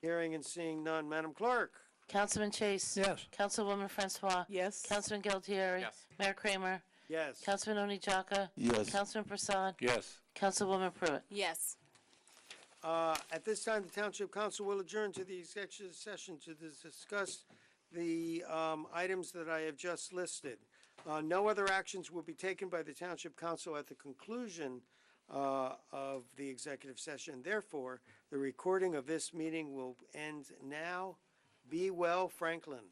Hearing and seeing none. Madam Clerk? Councilman Chase? Yes. Councilwoman Francois? Yes. Councilman Galtieri? Yes. Mayor Kramer? Yes. Councilman Oni Chaka? Yes. Councilman Prasad? Yes. Councilwoman Pruitt? Yes. At this time, the Township Council will adjourn to the executive session to discuss the items that I have just listed. No other actions will be taken by the Township Council at the conclusion of the executive session. Therefore, the recording of this meeting will end now. Be well, Franklin.